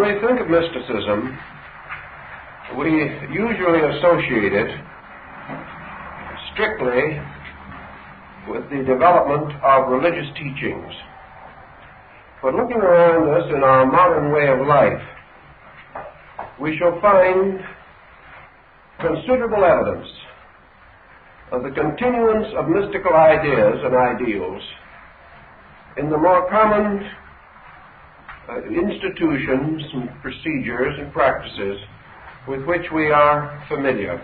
we think of mysticism, we usually associate it strictly with the development of religious teachings. But looking around us in our modern way of life, we shall find considerable evidence of the continuance of mystical ideas and ideals in the more common institutions and procedures and practices with which we are familiar.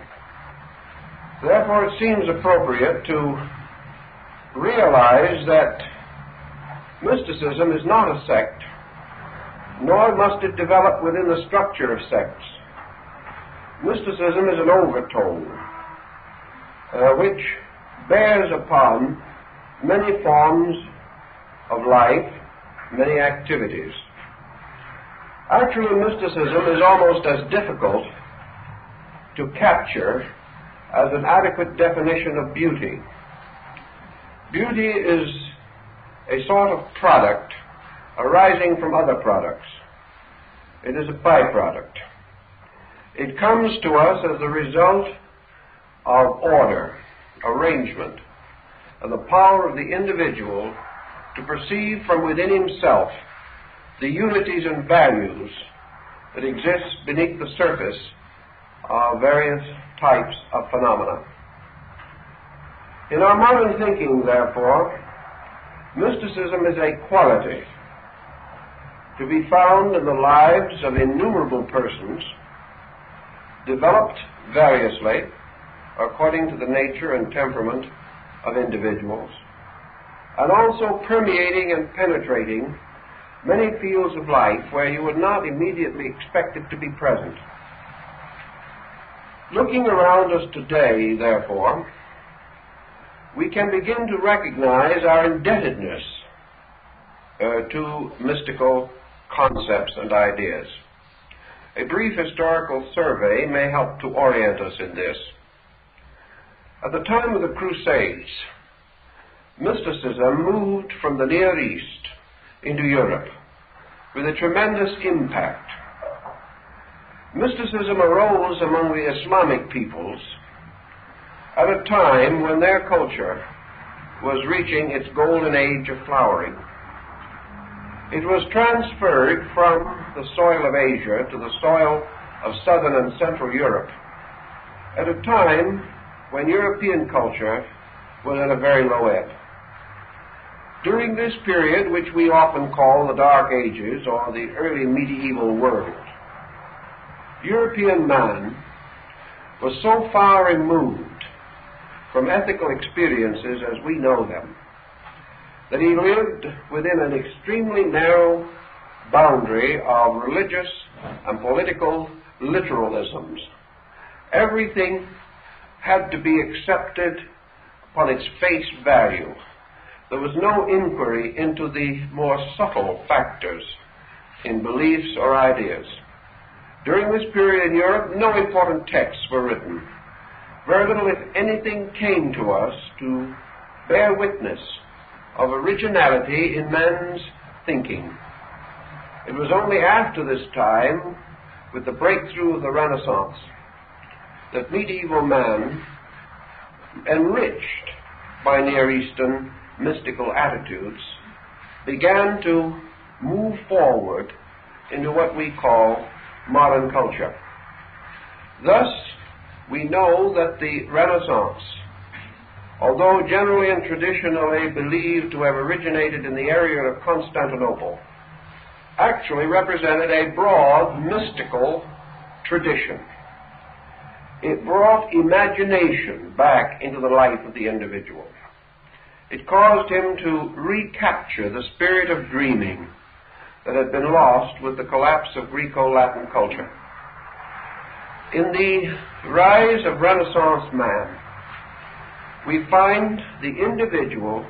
Therefore, it seems appropriate to realize that mysticism is not a sect, nor must it develop within the structure of sects. Mysticism is an overtone which bears upon many forms of life, many activities. Actually, mysticism is almost as difficult to capture as an adequate definition of beauty. Beauty is a sort of product arising from other products. It is a byproduct. It comes to us as the result of order, arrangement, and the power of the individual to perceive from within himself the unities and values that exist beneath the surface of various types of phenomena. In our modern thinking, therefore, mysticism is a quality to be found in the lives of innumerable persons, developed variously according to the nature and temperament of individuals, and also permeating and penetrating many fields of life where you would not immediately expect it to be present. Looking around us today, therefore, we can begin to recognize our indebtedness to mystical concepts and ideas. A brief historical survey may help to orient us in this. At the time of the Crusades, mysticism moved from the Near East into Europe with a tremendous impact. Mysticism arose among the Islamic peoples at a time when their culture was reaching its golden age of flowering. It was transferred from the soil of Asia to the soil of southern and central Europe at a time when European culture was at a very low ebb. During this period, which we often call the Dark Ages or the early medieval world, European man was so far removed from ethical experiences as we know them that he lived within an extremely narrow boundary of religious and political literalisms. Everything had to be accepted upon its face value. There was no inquiry into the more subtle factors in beliefs or ideas. During this period in Europe, no important texts were written. Very little, if anything, came to us to bear witness of originality in man's thinking. It was only after this time, with the breakthrough of the Renaissance, that medieval man, enriched by Near Eastern mystical attitudes, began to move forward into what we call modern culture. Thus, we know that the Renaissance, although generally and traditionally believed to have originated in the area of Constantinople, actually represented a broad mystical tradition. It brought imagination back into the life of the individual. It caused him to recapture the spirit of dreaming that had been lost with the collapse of Greco-Latin culture. In the rise of Renaissance man, we find the individual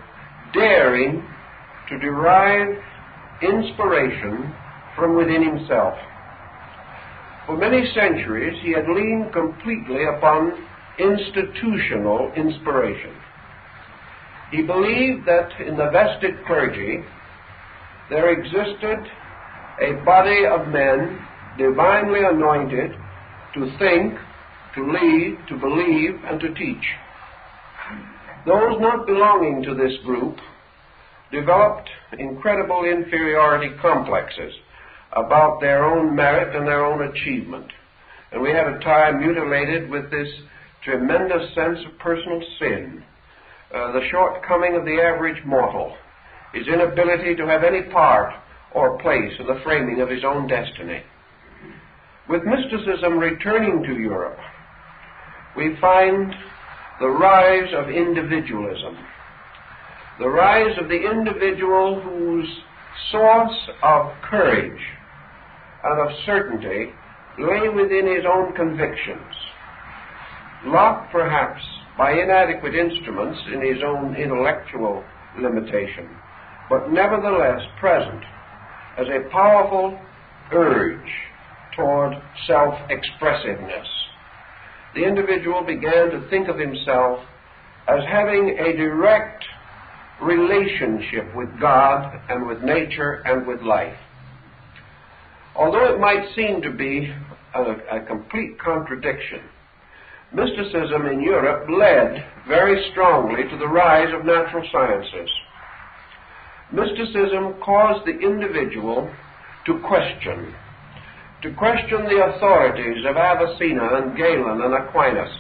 daring to derive inspiration from within himself. For many centuries, he had leaned completely upon institutional inspiration. He believed that in the vested clergy there existed a body of men divinely anointed to think, to lead, to believe, and to teach. Those not belonging to this group developed incredible inferiority complexes about their own merit and their own achievement. And we had a time mutilated with this tremendous sense of personal sin, the shortcoming of the average mortal, his inability to have any part or place in the framing of his own destiny. With mysticism returning to Europe, we find the rise of individualism, the rise of the individual whose source of courage and of certainty lay within his own convictions, locked perhaps by inadequate instruments in his own intellectual limitation, but nevertheless present as a powerful urge toward self-expressiveness. The individual began to think of himself as having a direct relationship with God and with nature and with life. Although it might seem to be a complete contradiction, mysticism in Europe led very strongly to the rise of natural sciences. Mysticism caused the individual to question the authorities of Avicenna and Galen and Aquinas,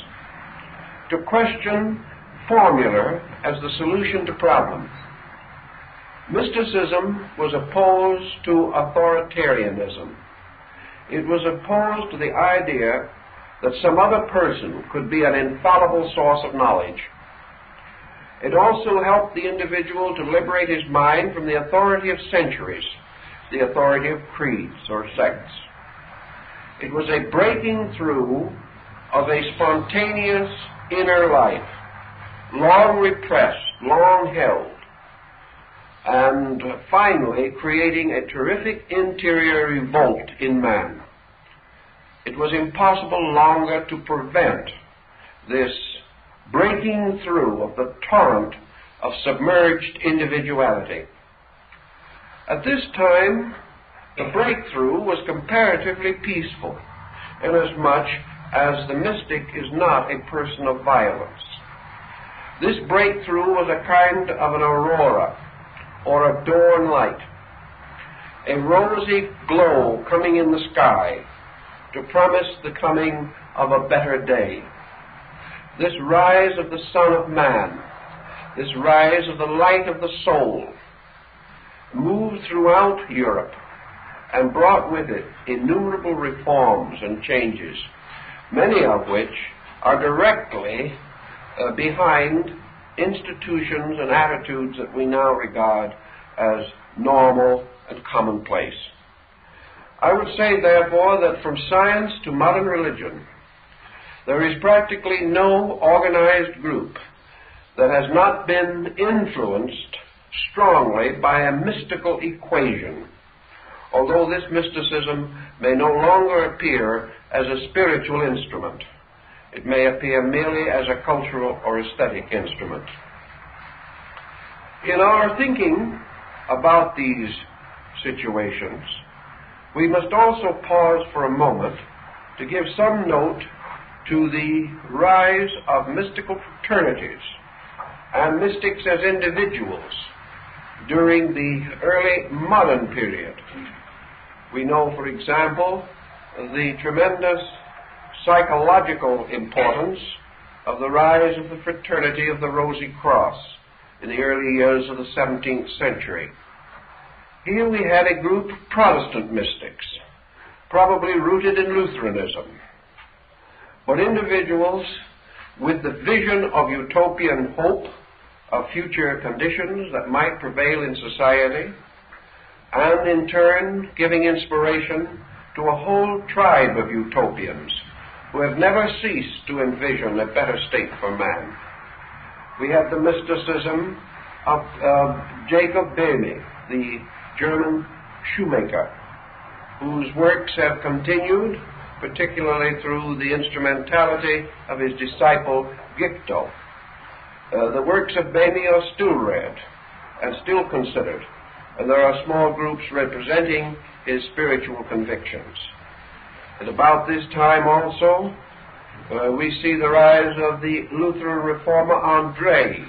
to question formula as the solution to problems. Mysticism was opposed to authoritarianism. It was opposed to the idea that some other person could be an infallible source of knowledge. It also helped the individual to liberate his mind from the authority of centuries, the authority of creeds or sects. It was a breaking through of a spontaneous inner life, long repressed, long held, and finally creating a terrific interior revolt in man. It was impossible longer to prevent this breaking through of the torrent of submerged individuality. At this time, the breakthrough was comparatively peaceful, inasmuch as the mystic is not a person of violence. This breakthrough was a kind of an aurora, or a dawn light, a rosy glow coming in the sky to promise the coming of a better day. This rise of the Son of Man, this rise of the light of the soul, moved throughout Europe and brought with it innumerable reforms and changes, many of which are directly behind institutions and attitudes that we now regard as normal and commonplace. I would say, therefore, that from science to modern religion, there is practically no organized group that has not been influenced strongly by a mystical equation, although this mysticism may no longer appear as a spiritual instrument. It may appear merely as a cultural or aesthetic instrument. In our thinking about these situations, we must also pause for a moment to give some note to the rise of mystical fraternities and mystics as individuals during the early modern period. We know, for example, the tremendous psychological importance of the rise of the fraternity of the Rosy Cross in the early years of the 17th century. Here we had a group of Protestant mystics, probably rooted in Lutheranism, but individuals with the vision of utopian hope of future conditions that might prevail in society, and in turn giving inspiration to a whole tribe of utopians who have never ceased to envision a better state for man. We have the mysticism of Jacob Boehme, the German shoemaker, whose works have continued, particularly through the instrumentality of his disciple Gichto. The works of Boehme are still read and still considered, and there are small groups representing his spiritual convictions. At about this time also, we see the rise of the Lutheran reformer André,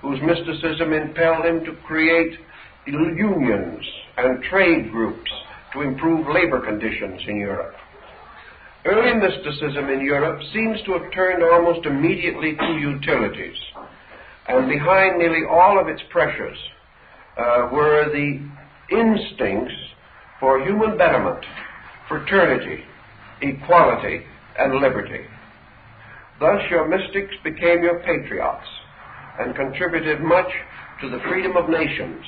whose mysticism impelled him to create unions and trade groups to improve labor conditions in Europe. Early mysticism in Europe seems to have turned almost immediately to utilities, and behind nearly all of its pressures were the instincts for human betterment, fraternity, equality, and liberty. Thus your mystics became your patriots and contributed much to the freedom of nations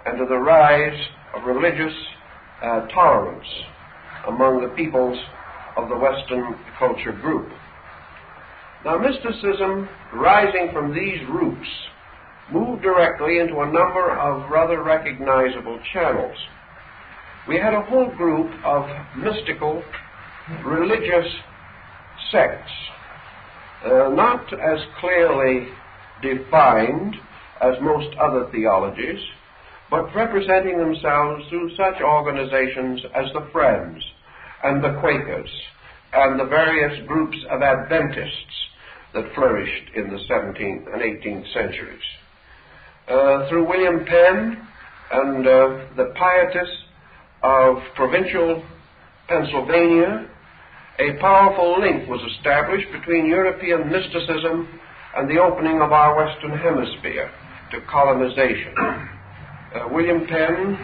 and to the rise of religious tolerance among the peoples of the Western culture group. Now, mysticism, rising from these roots, moved directly into a number of rather recognizable channels. We had a whole group of mystical religious sects, not as clearly defined as most other theologies, but representing themselves through such organizations as the Friends and the Quakers and the various groups of Adventists that flourished in the 17th and 18th centuries. Through William Penn and the Pietists of provincial Pennsylvania, a powerful link was established between European mysticism and the opening of our Western Hemisphere to colonization. William Penn,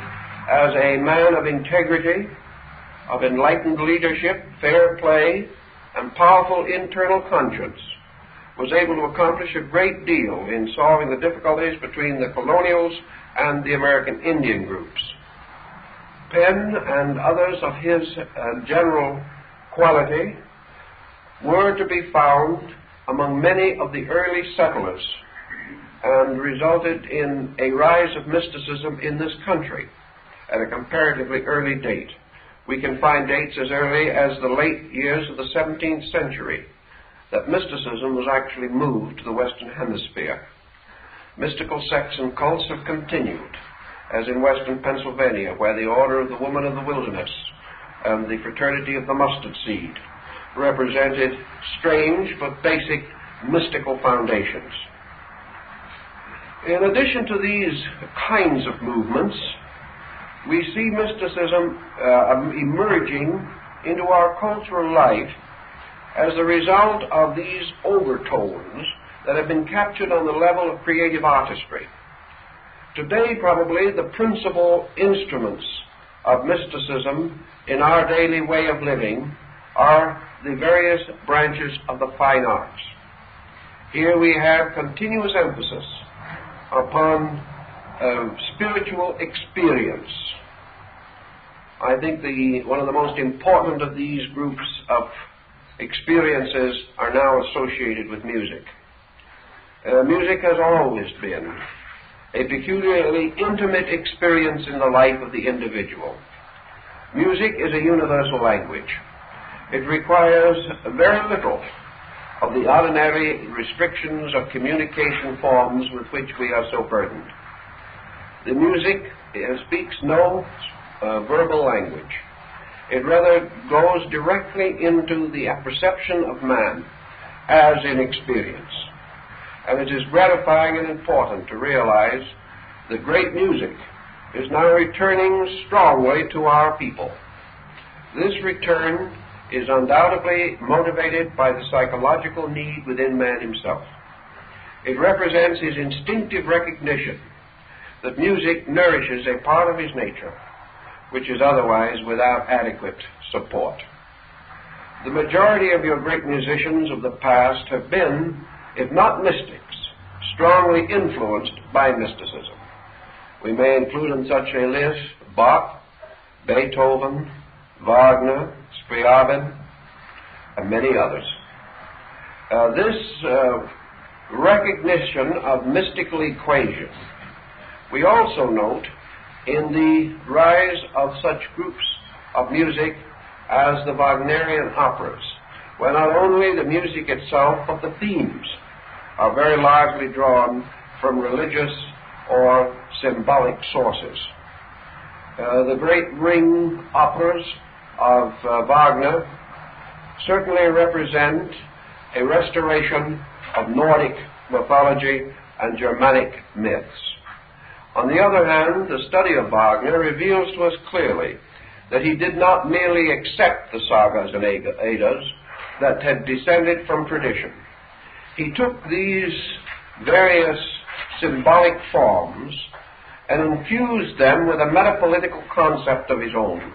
as a man of integrity, of enlightened leadership, fair play, and powerful internal conscience, was able to accomplish a great deal in solving the difficulties between the colonials and the American Indian groups. Penn and others of his general quality were to be found among many of the early settlers and resulted in a rise of mysticism in this country at a comparatively early date. We can find dates as early as the late years of the 17th century that mysticism was actually moved to the Western Hemisphere. Mystical sects and cults have continued, as in Western Pennsylvania, where the Order of the Woman of the Wilderness and the Fraternity of the Mustard Seed represented strange but basic mystical foundations. In addition to these kinds of movements, we see mysticism emerging into our cultural life as a result of these overtones that have been captured on the level of creative artistry. Today, probably, the principal instruments of mysticism in our daily way of living are the various branches of the fine arts. Here we have continuous emphasis upon spiritual experience. I think one of the most important of these groups of experiences are now associated with music. Music has always been a peculiarly intimate experience in the life of the individual. Music is a universal language. It requires very little of the ordinary restrictions of communication forms with which we are so burdened. The music speaks no verbal language. It rather goes directly into the perception of man as in experience. And it is gratifying and important to realize that great music is now returning strongly to our people. This return is undoubtedly motivated by the psychological need within man himself. It represents his instinctive recognition that music nourishes a part of his nature which is otherwise without adequate support. The majority of your great musicians of the past have been, if not mystics, strongly influenced by mysticism. We may include in such a list Bach, Beethoven, Wagner, Scriabin, and many others. This recognition of mystical equation we also note in the rise of such groups of music as the Wagnerian operas, where not only the music itself, but the themes are very largely drawn from religious or symbolic sources. The great ring operas of Wagner certainly represent a restoration of Nordic mythology and Germanic myths. On the other hand, the study of Wagner reveals to us clearly that he did not merely accept the sagas and Eddas that had descended from tradition. He took these various symbolic forms and infused them with a metapolitical concept of his own.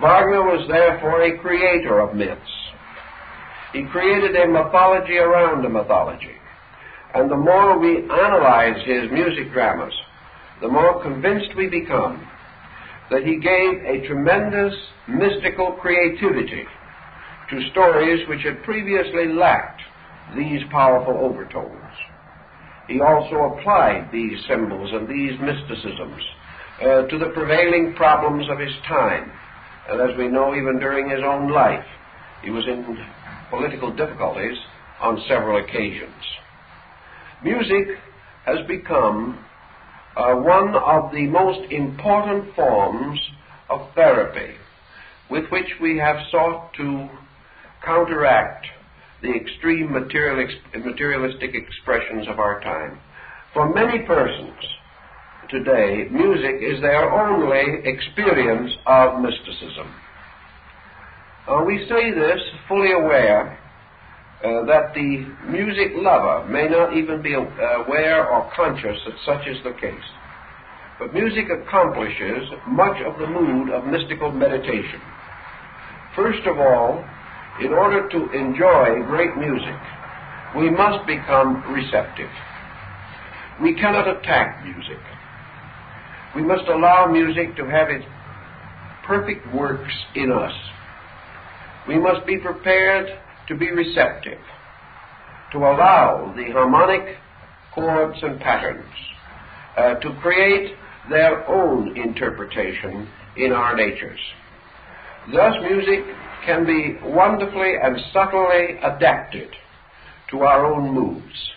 Wagner was therefore a creator of myths. He created a mythology around a mythology. And the more we analyze his music dramas, the more convinced we become that he gave a tremendous mystical creativity to stories which had previously lacked these powerful overtones. He also applied these symbols and these mysticisms to the prevailing problems of his time. And as we know, even during his own life, he was in political difficulties on several occasions. Music has become one of the most important forms of therapy with which we have sought to counteract the extreme materialistic expressions of our time. For many persons today, music is their only experience of mysticism. We say this fully aware that the music lover may not even be aware or conscious that such is the case. But music accomplishes much of the mood of mystical meditation. First of all, in order to enjoy great music, we must become receptive. We cannot attack music. We must allow music to have its perfect works in us. We must be prepared to be receptive, to allow the harmonic chords and patterns to create their own interpretation in our natures. Thus, music can be wonderfully and subtly adapted to our own moods,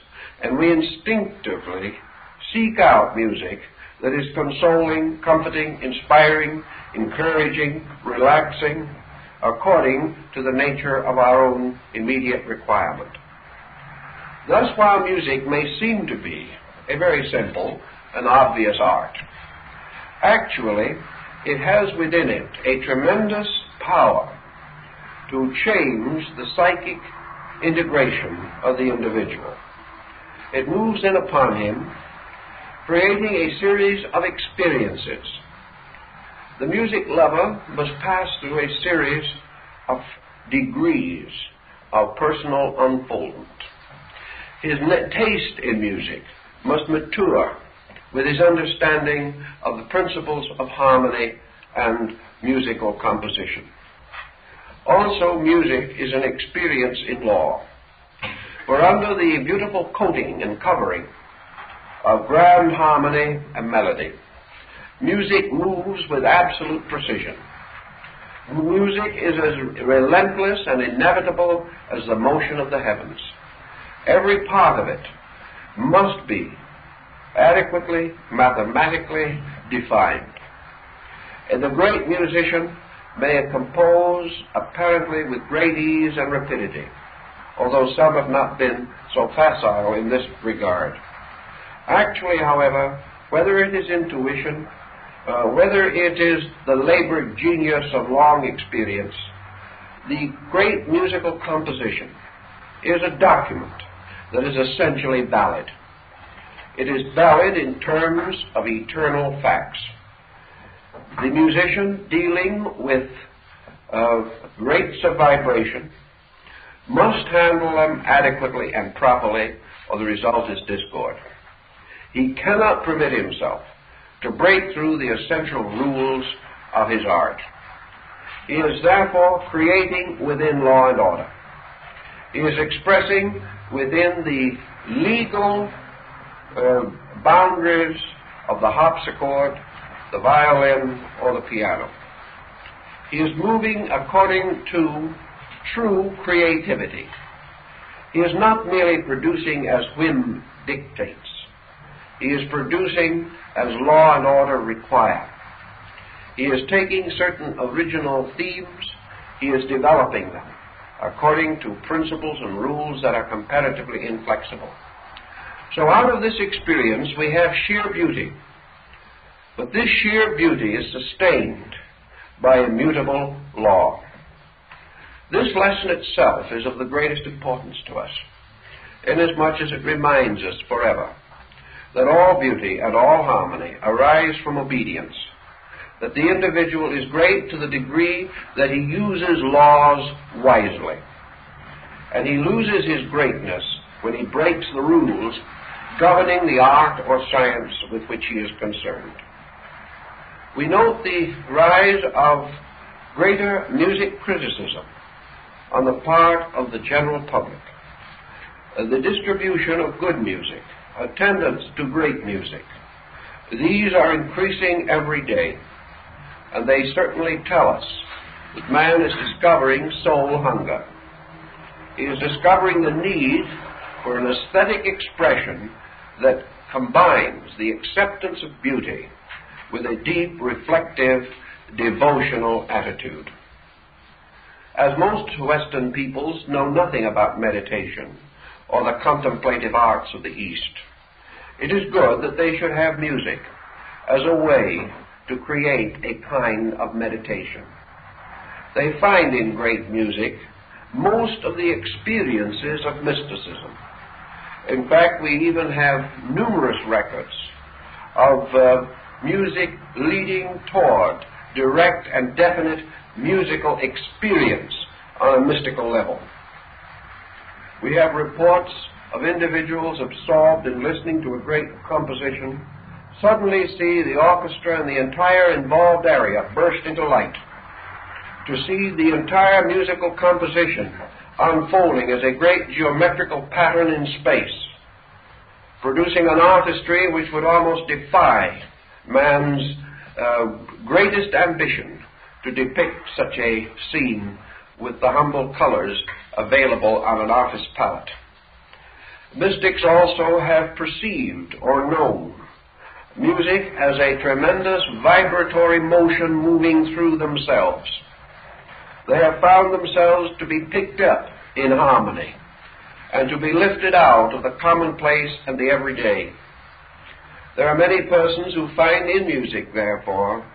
and we instinctively seek out music that is consoling, comforting, inspiring, encouraging, relaxing, according to the nature of our own immediate requirement. Thus, while music may seem to be a very simple and obvious art, actually it has within it a tremendous power to change the psychic integration of the individual. It moves in upon him, creating a series of experiences. The music lover must pass through a series of degrees of personal unfoldment. His taste in music must mature with his understanding of the principles of harmony and musical composition. Also, music is an experience in law, for under the beautiful coating and covering of grand harmony and melody, music moves with absolute precision. Music is as relentless and inevitable as the motion of the heavens. Every part of it must be adequately, mathematically defined. And the great musician may compose apparently with great ease and rapidity, although some have not been so facile in this regard. Actually, however, whether it is intuition, whether it is the labored genius of long experience, the great musical composition is a document that is essentially valid. It is valid in terms of eternal facts. The musician, dealing with rates of vibration, must handle them adequately and properly, or the result is discord. He cannot permit himself to break through the essential rules of his art. He is therefore creating within law and order. He is expressing within the legal boundaries of the harpsichord, the violin, or the piano. He is moving according to true creativity. He is not merely producing as whim dictates. He is producing as law and order require. He is taking certain original themes, he is developing them according to principles and rules that are comparatively inflexible. So out of this experience we have sheer beauty. But this sheer beauty is sustained by immutable law. This lesson itself is of the greatest importance to us, inasmuch as it reminds us forever that all beauty and all harmony arise from obedience, that the individual is great to the degree that he uses laws wisely, and he loses his greatness when he breaks the rules governing the art or science with which he is concerned. We note the rise of greater music criticism on the part of the general public, the distribution of good music, attendance to great music. These are increasing every day, and they certainly tell us that man is discovering soul hunger. He is discovering the need for an aesthetic expression that combines the acceptance of beauty with a deep, reflective, devotional attitude. As most Western peoples know nothing about meditation or the contemplative arts of the East, it is good that they should have music as a way to create a kind of meditation. They find in great music most of the experiences of mysticism. In fact, we even have numerous records of music leading toward direct and definite musical experience on a mystical level. We have reports of individuals absorbed in listening to a great composition suddenly see the orchestra and the entire involved area burst into light, to see the entire musical composition unfolding as a great geometrical pattern in space, producing an artistry which would almost defy man's greatest ambition to depict such a scene with the humble colors available on an artist's palette. Mystics also have perceived or known music as a tremendous vibratory motion moving through themselves. They have found themselves to be picked up in harmony and to be lifted out of the commonplace and the everyday. There are many persons who find in music, therefore,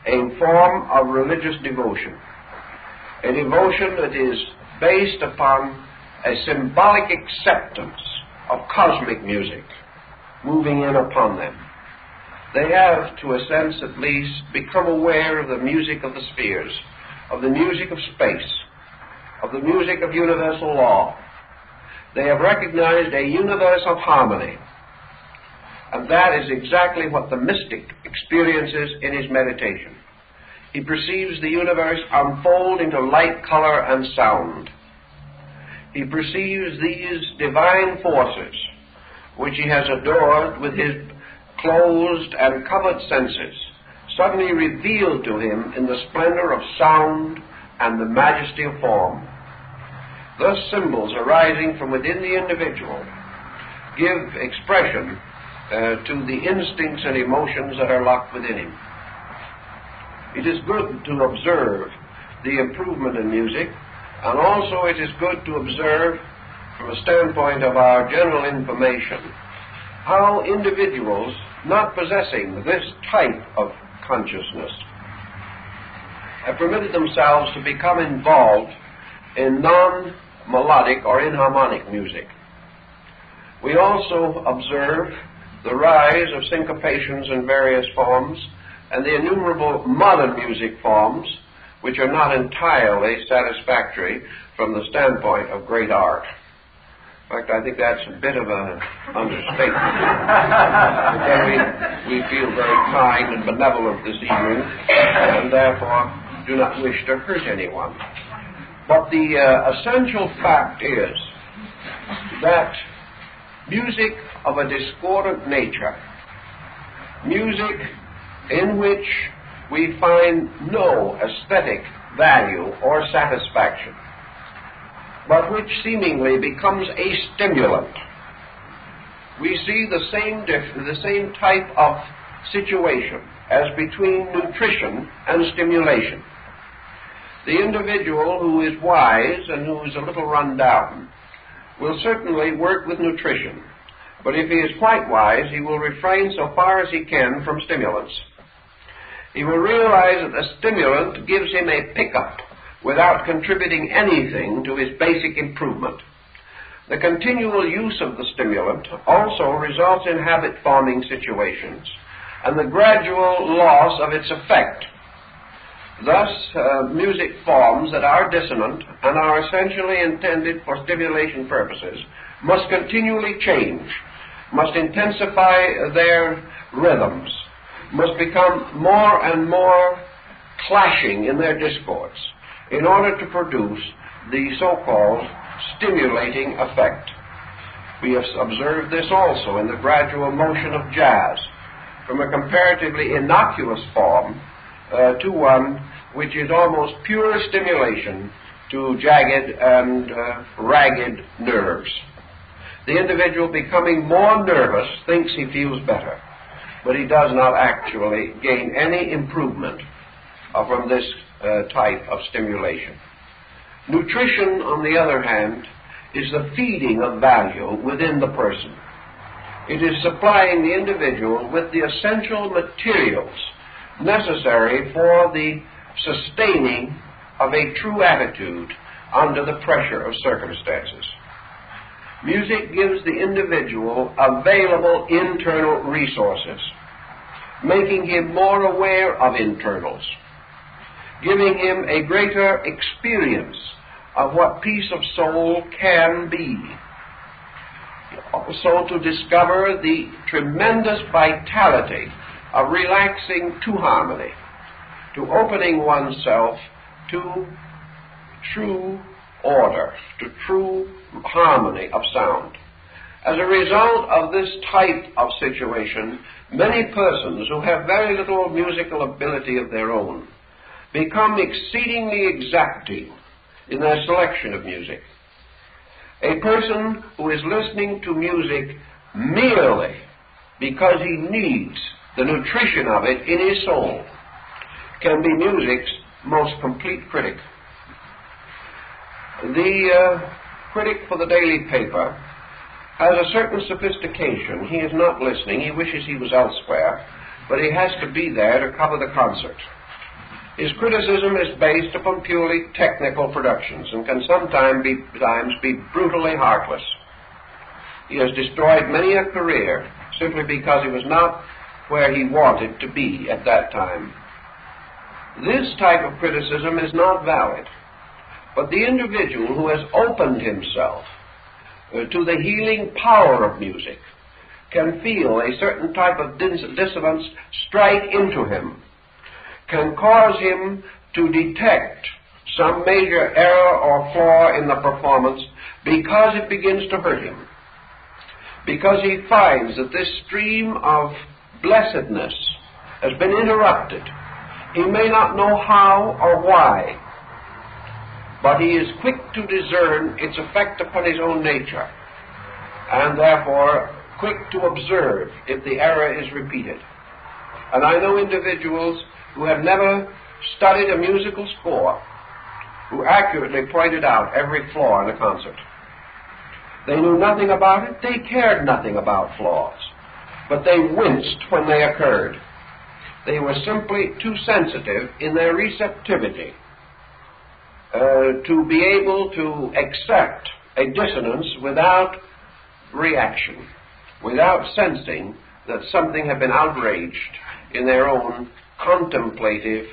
a form of religious devotion, a devotion that is based upon a symbolic acceptance of cosmic music moving in upon them. They have, to a sense at least, become aware of the music of the spheres, of the music of space, of the music of universal law. They have recognized a universe of harmony, and that is exactly what the mystic experiences in his meditation. He perceives the universe unfold into light, color, and sound. He perceives these divine forces, which he has adored with his closed and covered senses, suddenly revealed to him in the splendor of sound and the majesty of form. Thus symbols arising from within the individual give expression to the instincts and emotions that are locked within him. It is good to observe the improvement in music, and also it is good to observe, from a standpoint of our general information, how individuals not possessing this type of consciousness have permitted themselves to become involved in non-melodic or inharmonic music. We also observe the rise of syncopations in various forms and the innumerable modern music forms which are not entirely satisfactory from the standpoint of great art. In fact, I think that's a bit of an understatement. Again, we feel very kind and benevolent this evening, and therefore do not wish to hurt anyone. But the essential fact is that music of a discordant nature, music in which we find no aesthetic value or satisfaction, but which seemingly becomes a stimulant. We see the same type of situation as between nutrition and stimulation. The individual who is wise and who is a little run down will certainly work with nutrition, but if he is quite wise, he will refrain so far as he can from stimulants. He will realize that the stimulant gives him a pickup without contributing anything to his basic improvement. The continual use of the stimulant also results in habit-forming situations and the gradual loss of its effect. Thus, music forms that are dissonant and are essentially intended for stimulation purposes must continually change, must intensify their rhythms, must become more and more clashing in their discords in order to produce the so-called stimulating effect. We have observed this also in the gradual motion of jazz, from a comparatively innocuous form to one which is almost pure stimulation to jagged and ragged nerves. The individual becoming more nervous thinks he feels better, but he does not actually gain any improvement from this type of stimulation. Nutrition, on the other hand, is the feeding of value within the person. It is supplying the individual with the essential materials necessary for the sustaining of a true attitude under the pressure of circumstances. Music gives the individual available internal resources, making him more aware of internals, giving him a greater experience of what peace of soul can be. Also to discover the tremendous vitality of relaxing to harmony, to opening oneself to true order, to true harmony of sound. As a result of this type of situation, many persons who have very little musical ability of their own become exceedingly exacting in their selection of music. A person who is listening to music merely because he needs the nutrition of it in his soul can be music's most complete critic. The critic for the daily paper has a certain sophistication. He is not listening. He wishes he was elsewhere, but he has to be there to cover the concert. His criticism is based upon purely technical productions and can sometimes be brutally heartless. He has destroyed many a career simply because he was not where he wanted to be at that time. This type of criticism is not valid, but the individual who has opened himself to the healing power of music can feel a certain type of dissonance strike into him, can cause him to detect some major error or flaw in the performance because it begins to hurt him, because he finds that this stream of blessedness has been interrupted. He may not know how or why, but he is quick to discern its effect upon his own nature, and therefore quick to observe if the error is repeated. And I know individuals who have never studied a musical score who accurately pointed out every flaw in a concert. They knew nothing about it, they cared nothing about flaws, but they winced when they occurred. They were simply too sensitive in their receptivity to be able to accept a dissonance without reaction, without sensing that something had been outraged in their own contemplative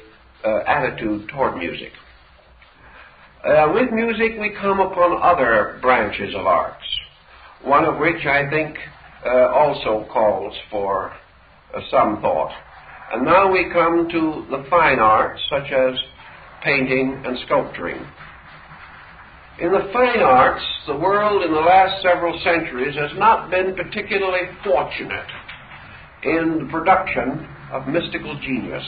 attitude toward music. With music we come upon other branches of arts, one of which I think also calls for some thought. And now we come to the fine arts, such as painting and sculpturing. In the fine arts, the world in the last several centuries has not been particularly fortunate in the production of mystical genius.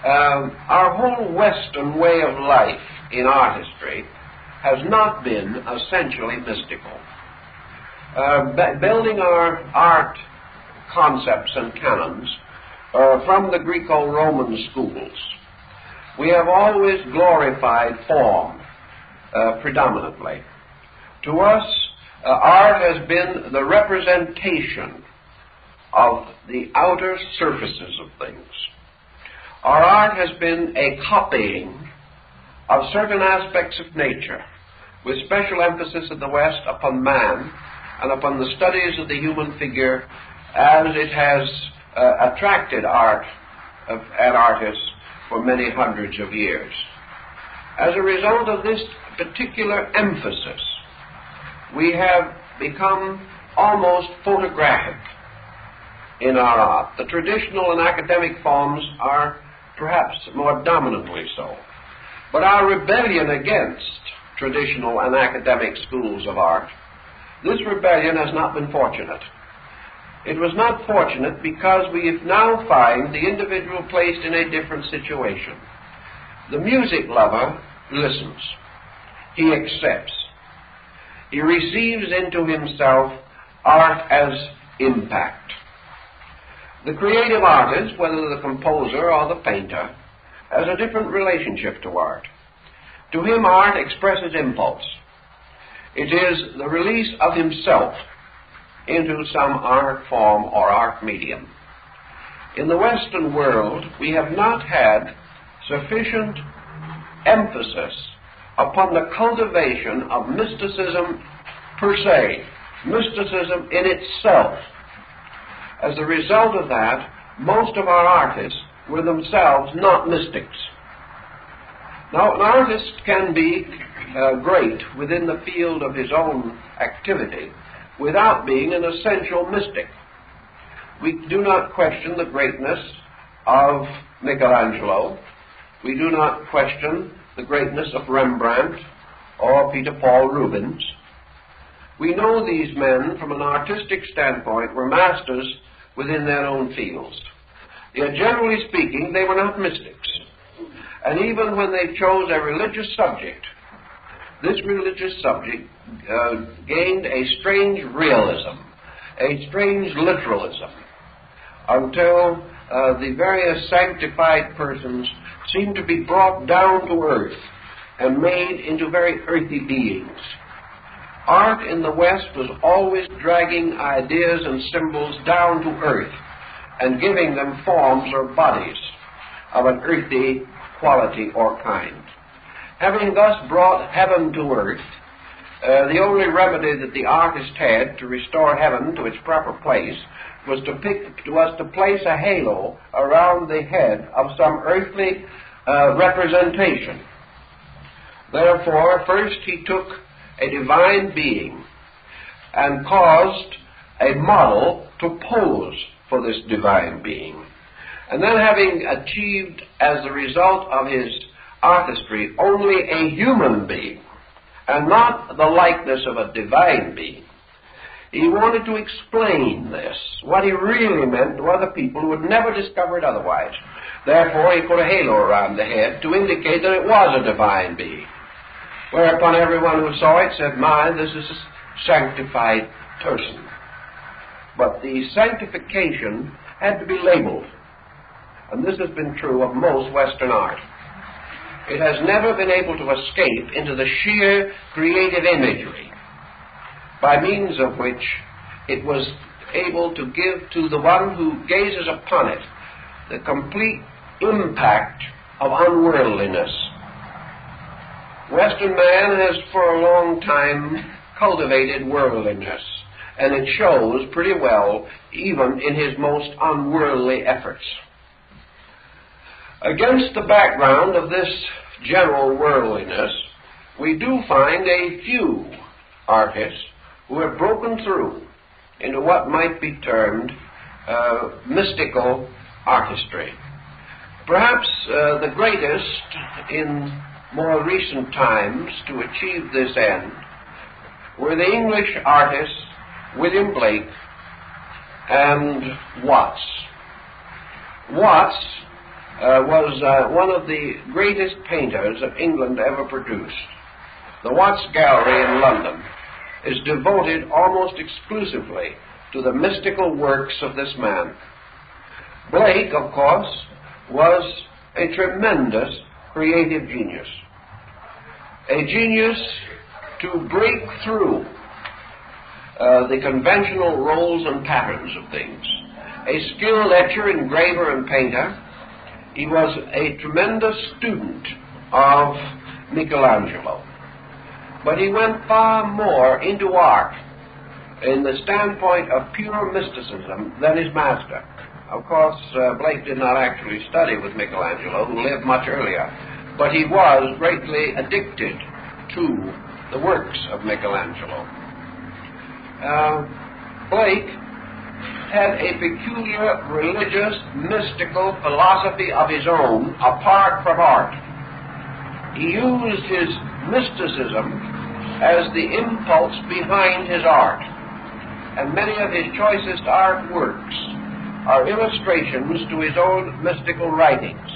Our whole Western way of life in artistry has not been essentially mystical. Building our art concepts and canons from the Greco-Roman schools. We have always glorified form predominantly. To us, art has been the representation of the outer surfaces of things. Our art has been a copying of certain aspects of nature, with special emphasis in the West upon man and upon the studies of the human figure, as it has attracted art and artists for many hundreds of years. As a result of this particular emphasis, we have become almost photographic in our art. The traditional and academic forms are perhaps more dominantly so. But our rebellion against traditional and academic schools of art, this rebellion has not been fortunate. It was not fortunate because we now find the individual placed in a different situation. The music lover listens. He accepts. He receives into himself art as impact. The creative artist, whether the composer or the painter, has a different relationship to art. To him, art expresses impulse. It is the release of himself into some art form or art medium. In the Western world, we have not had sufficient emphasis upon the cultivation of mysticism per se, mysticism in itself. As a result of that, most of our artists were themselves not mystics. Now, an artist can be great within the field of his own activity without being an essential mystic. We do not question the greatness of Michelangelo. We do not question the greatness of Rembrandt or Peter Paul Rubens. We know these men, from an artistic standpoint, were masters within their own fields. Yet, generally speaking, they were not mystics. And even when they chose a religious subject, this religious subject gained a strange realism, a strange literalism, until the various sanctified persons seemed to be brought down to earth and made into very earthy beings. Art in the West was always dragging ideas and symbols down to earth and giving them forms or bodies of an earthy quality or kind. Having thus brought heaven to earth, the only remedy that the artist had to restore heaven to its proper place was to place a halo around the head of some earthly representation. Therefore, first he took a divine being and caused a model to pose for this divine being. And then, having achieved as the result of his artistry only a human being and not the likeness of a divine being, he wanted to explain this, what he really meant to other people who had never discovered otherwise. Therefore, he put a halo around the head to indicate that it was a divine being. Whereupon everyone who saw it said, "My, this is a sanctified person." But the sanctification had to be labeled. And this has been true of most Western art. It has never been able to escape into the sheer creative imagery, by means of which it was able to give to the one who gazes upon it the complete impact of unworldliness. Western man has for a long time cultivated worldliness, and it shows pretty well even in his most unworldly efforts. Against the background of this general worldliness, we do find a few artists who have broken through into what might be termed mystical artistry. Perhaps the greatest in more recent times to achieve this end were the English artists William Blake and Watts. Watts was one of the greatest painters that England ever produced. The Watts Gallery in London is devoted almost exclusively to the mystical works of this man. Blake, of course, was a tremendous creative genius. A genius to break through the conventional roles and patterns of things. A skilled etcher, engraver, and painter. He was a tremendous student of Michelangelo. But he went far more into art in the standpoint of pure mysticism than his master. Of course, Blake did not actually study with Michelangelo, who lived much earlier, but he was greatly addicted to the works of Michelangelo. Blake had a peculiar religious, mystical philosophy of his own apart from art. He used his mysticism as the impulse behind his art, and many of his choicest artworks are illustrations to his own mystical writings.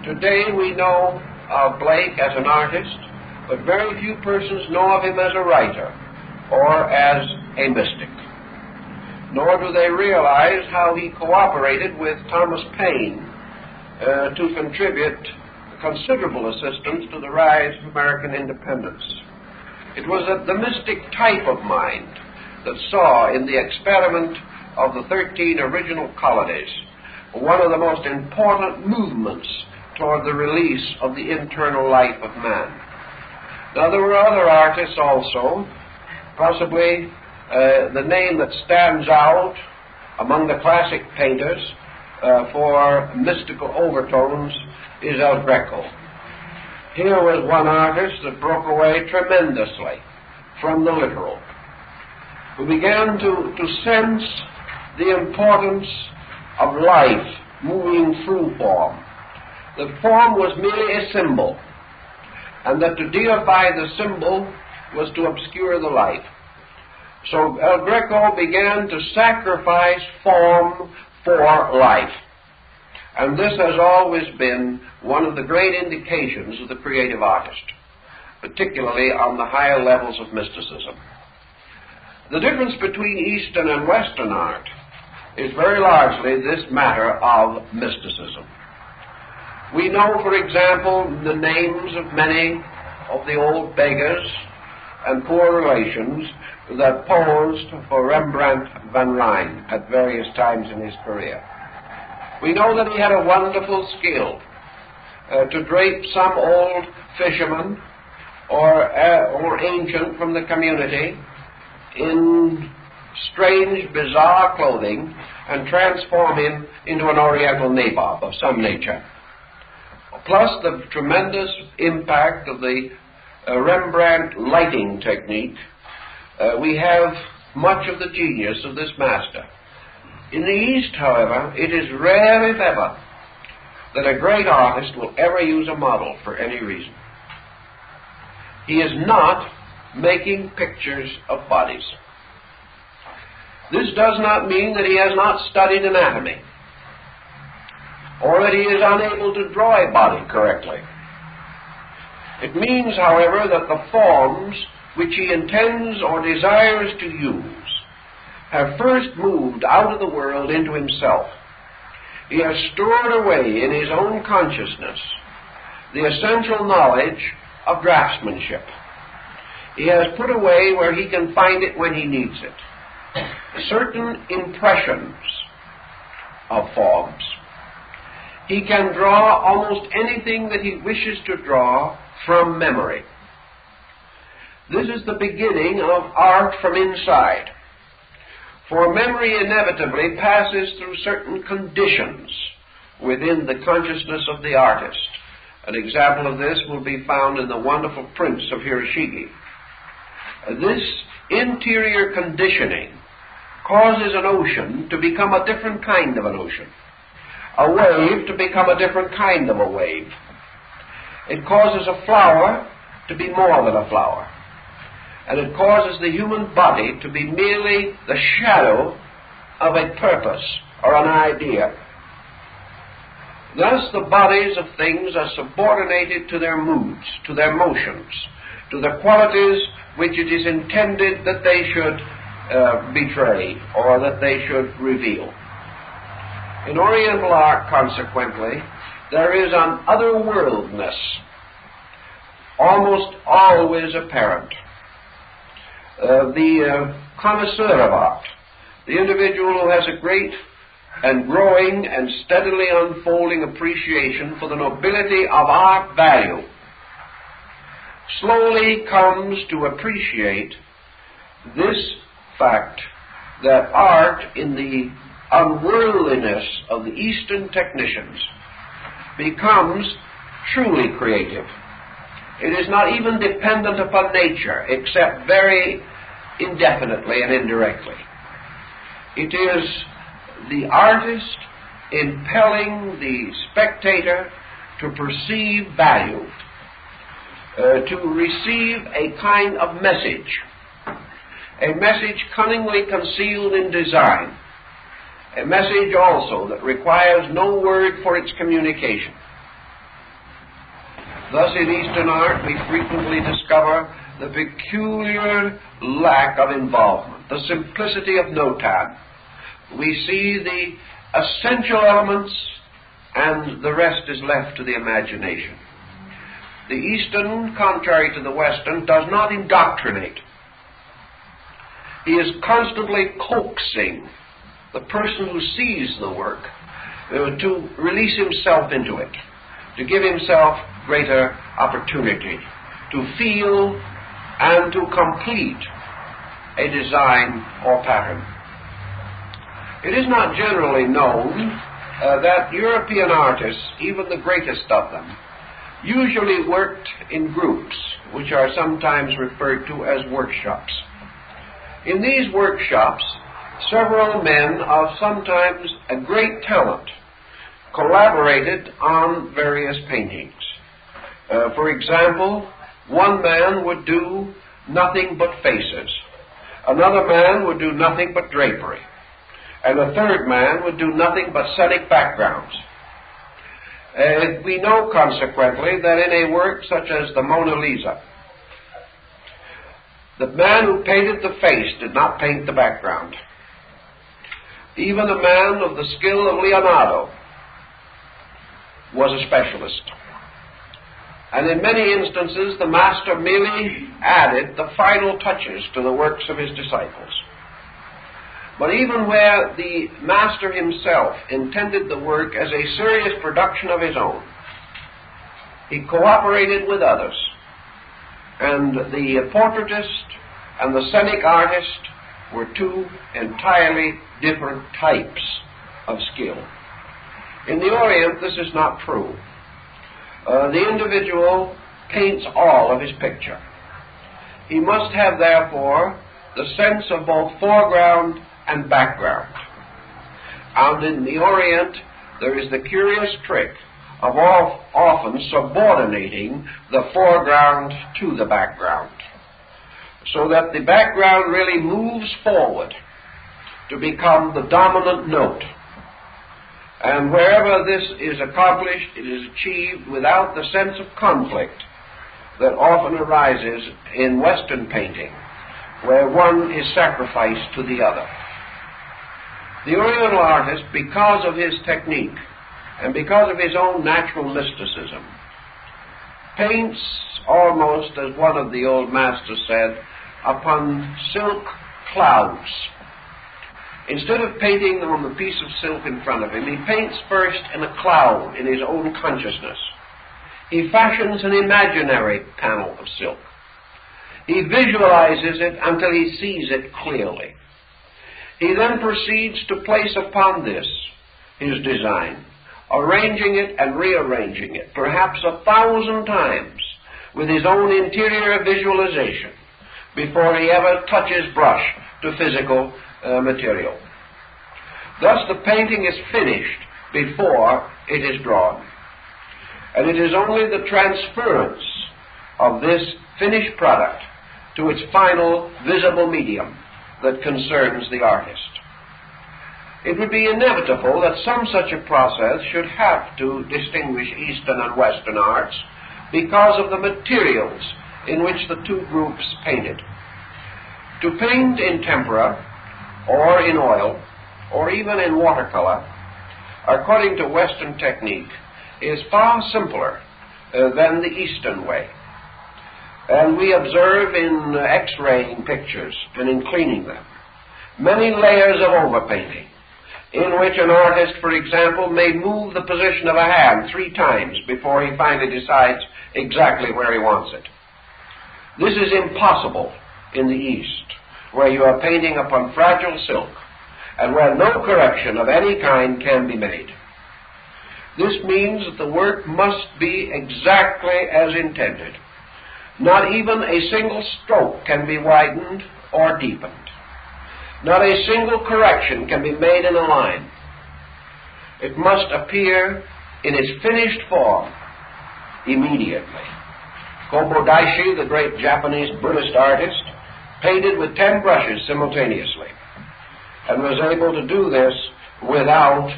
Today we know of Blake as an artist, but very few persons know of him as a writer or as a mystic. Nor do they realize how he cooperated with Thomas Paine to contribute considerable assistance to the rise of American independence. It was the mystic type of mind that saw in the experiment of the 13 original colonies one of the most important movements toward the release of the internal life of man. Now, there were other artists also. Possibly the name that stands out among the classic painters for mystical overtones is El Greco. Here was one artist that broke away tremendously from the literal, who began to sense the importance of life moving through form. That form was merely a symbol, and that to deify the symbol was to obscure the life. So El Greco began to sacrifice form for life. And this has always been one of the great indications of the creative artist, particularly on the higher levels of mysticism. The difference between Eastern and Western art is very largely this matter of mysticism. We know, for example, the names of many of the old beggars and poor relations that posed for Rembrandt van Rijn at various times in his career. We know that he had a wonderful skill to drape some old fisherman or ancient from the community in strange, bizarre clothing and transform him into an Oriental nabob of some nature. Plus the tremendous impact of the Rembrandt lighting technique, we have much of the genius of this master. In the East, however, it is rare, if ever, that a great artist will ever use a model for any reason. He is not making pictures of bodies. This does not mean that he has not studied anatomy, or that he is unable to draw a body correctly. It means, however, that the forms which he intends or desires to use have first moved out of the world into himself. He has stored away in his own consciousness the essential knowledge of draftsmanship. He has put away where he can find it when he needs it certain impressions of forms. He can draw almost anything that he wishes to draw from memory. This is the beginning of art from inside. For memory inevitably passes through certain conditions within the consciousness of the artist. An example of this will be found in the wonderful prints of Hiroshige. This interior conditioning causes an ocean to become a different kind of an ocean, a wave to become a different kind of a wave. It causes a flower to be more than a flower, and it causes the human body to be merely the shadow of a purpose or an idea. Thus the bodies of things are subordinated to their moods, to their motions, to the qualities which it is intended that they should betray or that they should reveal. In Oriental art, consequently, there is an otherworldness almost always apparent. The connoisseur of art, the individual who has a great and growing and steadily unfolding appreciation for the nobility of art value, slowly comes to appreciate this fact that art, in the unworldliness of the Eastern technicians, becomes truly creative. It is not even dependent upon nature, except very indefinitely and indirectly. It is the artist impelling the spectator to perceive value, to receive a kind of message, a message cunningly concealed in design, a message also that requires no word for its communication. Thus, in Eastern art, we frequently discover the peculiar lack of involvement, the simplicity of notan. We see the essential elements, and the rest is left to the imagination. The Eastern, contrary to the Western, does not indoctrinate. He is constantly coaxing the person who sees the work to release himself into it, to give himself greater opportunity, to feel and to complete a design or pattern. It is not generally known that European artists, even the greatest of them, usually worked in groups, which are sometimes referred to as workshops. In these workshops, several men of sometimes a great talent collaborated on various paintings. For example, one man would do nothing but faces, another man would do nothing but drapery, and a third man would do nothing but scenic backgrounds. We know, consequently, that in a work such as the Mona Lisa, the man who painted the face did not paint the background. Even a man of the skill of Leonardo was a specialist. And in many instances, the master merely added the final touches to the works of his disciples. But even where the master himself intended the work as a serious production of his own, he cooperated with others, and the portraitist and the scenic artist were two entirely different types of skill. In the Orient, this is not true. The individual paints all of his picture. He must have, therefore, the sense of both foreground and background. And in the Orient, there is the curious trick of often subordinating the foreground to the background, so that the background really moves forward to become the dominant note. And wherever this is accomplished, it is achieved without the sense of conflict that often arises in Western painting, where one is sacrificed to the other. The Oriental artist, because of his technique and because of his own natural mysticism, paints almost, as one of the old masters said, upon silk clouds. Instead of painting on the piece of silk in front of him, he paints first in a cloud in his own consciousness. He fashions an imaginary panel of silk. He visualizes it until he sees it clearly. He then proceeds to place upon this his design, arranging it and rearranging it, perhaps 1,000 times, with his own interior visualization, before he ever touches brush to physical material. Thus the painting is finished before it is drawn. And it is only the transference of this finished product to its final visible medium that concerns the artist. It would be inevitable that some such a process should have to distinguish Eastern and Western arts because of the materials in which the two groups painted. To paint in tempera, or in oil, or even in watercolor, according to Western technique, is far simpler than the Eastern way. And we observe in X-raying pictures and in cleaning them many layers of overpainting, in which an artist, for example, may move the position of a hand 3 times before he finally decides exactly where he wants it. This is impossible in the East, where you are painting upon fragile silk, and where no correction of any kind can be made. This means that the work must be exactly as intended. Not even a single stroke can be widened or deepened. Not a single correction can be made in a line. It must appear in its finished form immediately. Kobodaishi, the great Japanese Buddhist artist, painted with 10 brushes simultaneously, and was able to do this without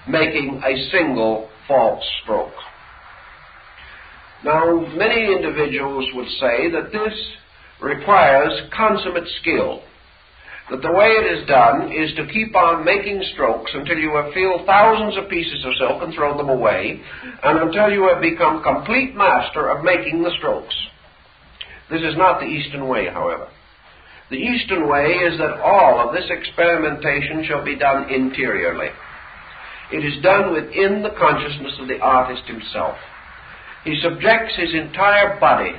making a single false stroke. Now, many individuals would say that this requires consummate skill, that the way it is done is to keep on making strokes until you have filled thousands of pieces of silk and thrown them away, and until you have become complete master of making the strokes. This is not the Eastern way, however. The Eastern way is that all of this experimentation shall be done interiorly. It is done within the consciousness of the artist himself. He subjects his entire body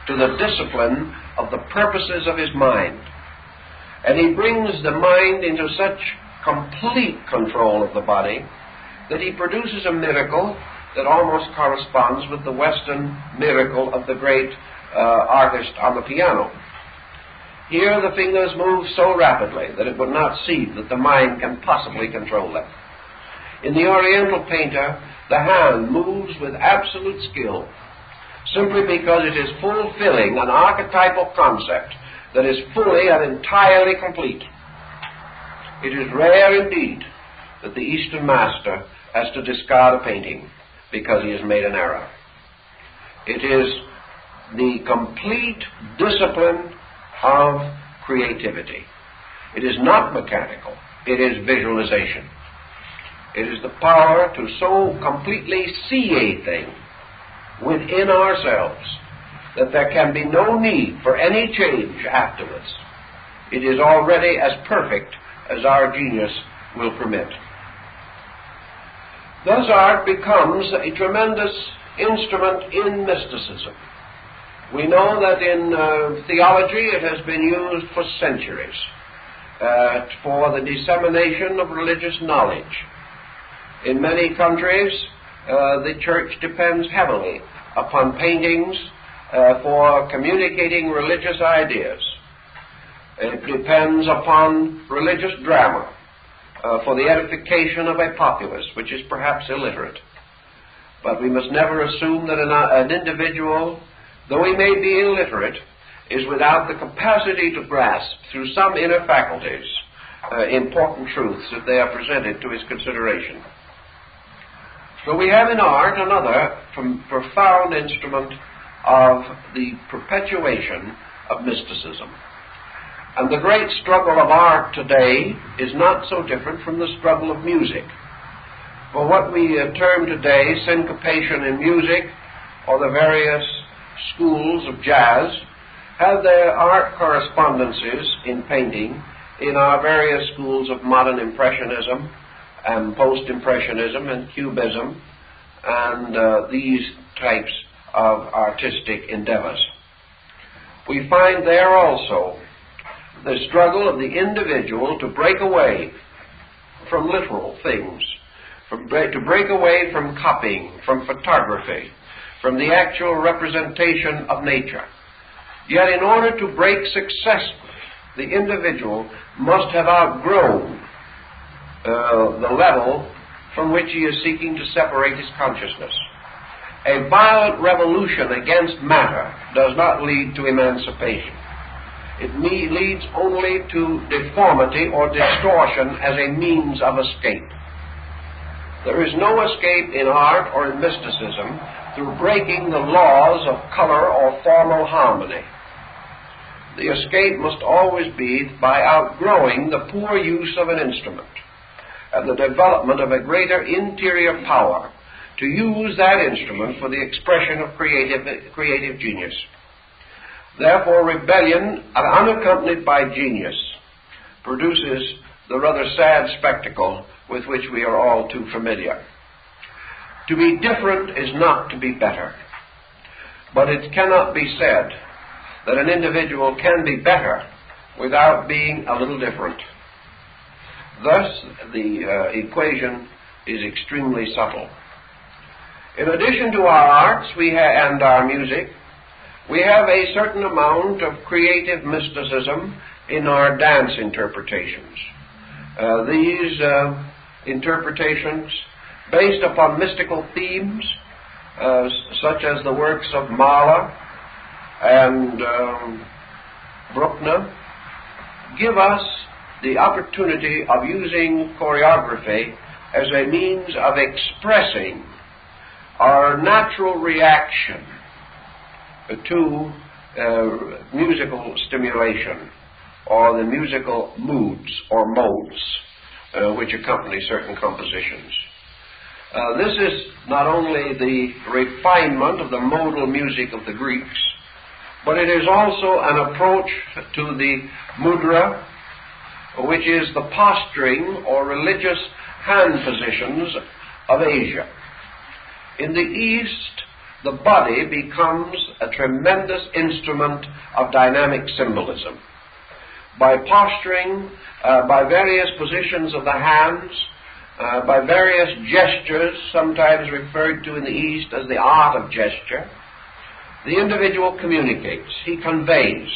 to the discipline of the purposes of his mind. And he brings the mind into such complete control of the body that he produces a miracle that almost corresponds with the Western miracle of the great artist on the piano. Here the fingers move so rapidly that it would not seem that the mind can possibly control them. In the Oriental painter, the hand moves with absolute skill, simply because it is fulfilling an archetypal concept that is fully and entirely complete. It is rare indeed that the Eastern master has to discard a painting because he has made an error. It is the complete discipline of creativity. It is not mechanical, it is visualization. It is the power to so completely see a thing within ourselves that there can be no need for any change afterwards. It is already as perfect as our genius will permit. Thus art becomes a tremendous instrument in mysticism. We know that in theology it has been used for centuries for the dissemination of religious knowledge. In many countries, the church depends heavily upon paintings for communicating religious ideas. It depends upon religious drama for the edification of a populace which is perhaps illiterate. But we must never assume that an individual, though he may be illiterate, is without the capacity to grasp through some inner faculties important truths if they are presented to his consideration. So we have in art another profound instrument of the perpetuation of mysticism. And the great struggle of art today is not so different from the struggle of music. For what we term today syncopation in music, or the various schools of jazz, have their art correspondences in painting in our various schools of modern impressionism and post-impressionism and cubism and these types of artistic endeavors. We find there also the struggle of the individual to break away from literal things, to break away from copying, from photography, from the actual representation of nature. Yet in order to break successfully, the individual must have outgrown the level from which he is seeking to separate his consciousness. A violent revolution against matter does not lead to emancipation. It leads only to deformity or distortion as a means of escape. There is no escape in art or in mysticism through breaking the laws of color or formal harmony. the escape must always be by outgrowing the poor use of an instrument and the development of a greater interior power to use that instrument for the expression of creative genius. Therefore, rebellion, unaccompanied by genius, produces the rather sad spectacle with which we are all too familiar. To be different is not to be better, but it cannot be said that an individual can be better without being a little different. Thus, the equation is extremely subtle. In addition to our arts and our music, we have a certain amount of creative mysticism in our dance interpretations. These interpretations, based upon mystical themes, such as the works of Mahler and Bruckner, give us the opportunity of using choreography as a means of expressing our natural reaction to musical stimulation, or the musical moods or modes which accompany certain compositions. This is not only the refinement of the modal music of the Greeks, but it is also an approach to the mudra, which is the posturing or religious hand positions of Asia. In the East, the body becomes a tremendous instrument of dynamic symbolism. By posturing, by various positions of the hands, by various gestures, sometimes referred to in the East as the art of gesture, the individual communicates, he conveys.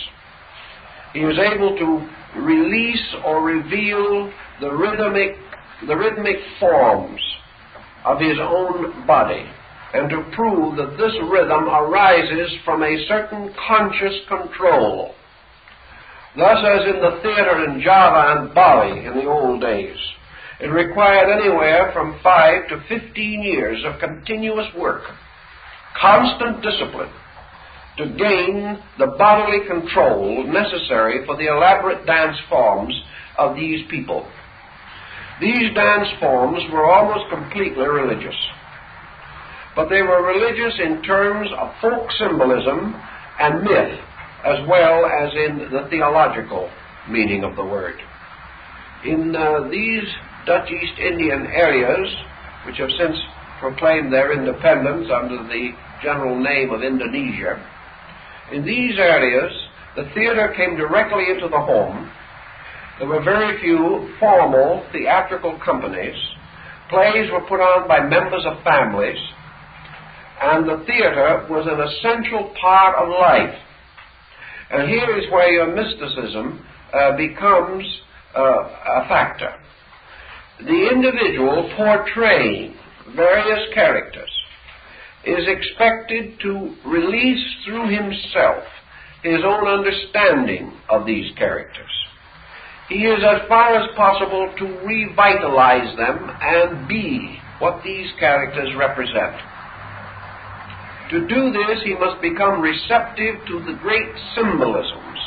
He is able to release or reveal the rhythmic forms of his own body, and to prove that this rhythm arises from a certain conscious control. Thus, as in the theater in Java and Bali in the old days, it required anywhere from 5 to 15 years of continuous work, constant discipline, to gain the bodily control necessary for the elaborate dance forms of these people. These dance forms were almost completely religious, but they were religious in terms of folk symbolism and myth, as well as in the theological meaning of the word. In these Dutch East Indian areas, which have since proclaimed their independence under the general name of Indonesia, in these areas the theater came directly into the home. There were very few formal theatrical companies. Plays were put on by members of families, and the theater was an essential part of life. And here is where your mysticism becomes a factor. The individual portraying various characters is expected to release through himself his own understanding of these characters. He is, as far as possible, to revitalize them and be what these characters represent. To do this, he must become receptive to the great symbolisms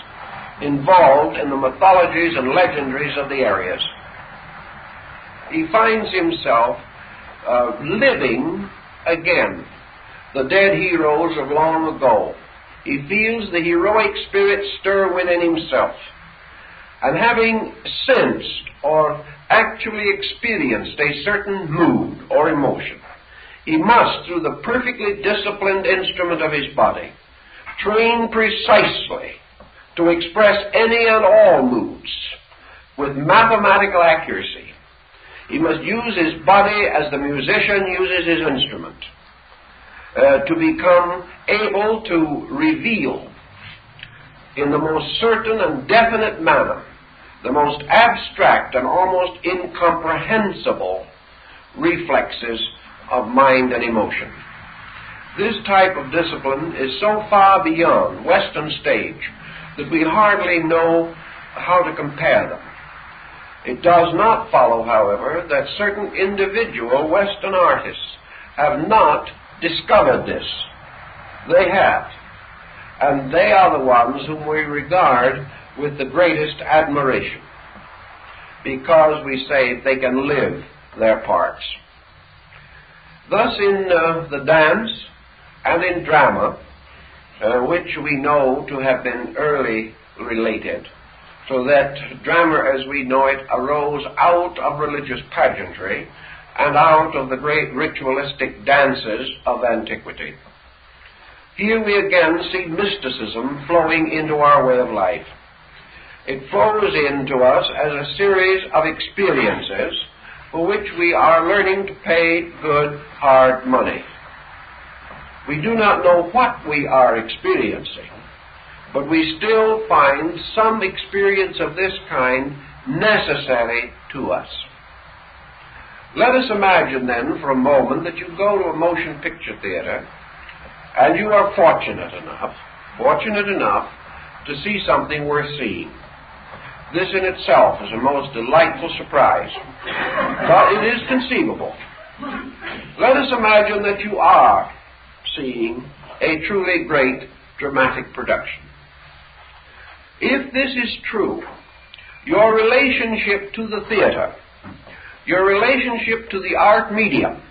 involved in the mythologies and legendaries of the areas. He finds himself living again the dead heroes of long ago. He feels the heroic spirit stir within himself, and having sensed or actually experienced a certain mood or emotion, he must, through the perfectly disciplined instrument of his body, train precisely to express any and all moods with mathematical accuracy. He must use his body as the musician uses his instrument, to become able to reveal in the most certain and definite manner the most abstract and almost incomprehensible reflexes of mind and emotion. This type of discipline is so far beyond Western stage that we hardly know how to compare them. It does not follow, however, that certain individual Western artists have not discovered this. They have. and they are the ones whom we regard with the greatest admiration, because we say they can live their parts. Thus in the dance and in drama, which we know to have been early related, so that drama as we know it arose out of religious pageantry and out of the great ritualistic dances of antiquity. Here we again see mysticism flowing into our way of life. It flows into us as a series of experiences for which we are learning to pay good, hard money. We do not know what we are experiencing, but we still find some experience of this kind necessary to us. Let us imagine then for a moment that you go to a motion picture theater and you are fortunate enough to see something worth seeing. This in itself is a most delightful surprise, but it is conceivable. Let us imagine that you are seeing a truly great dramatic production. If this is true, your relationship to the theater, your relationship to the art medium,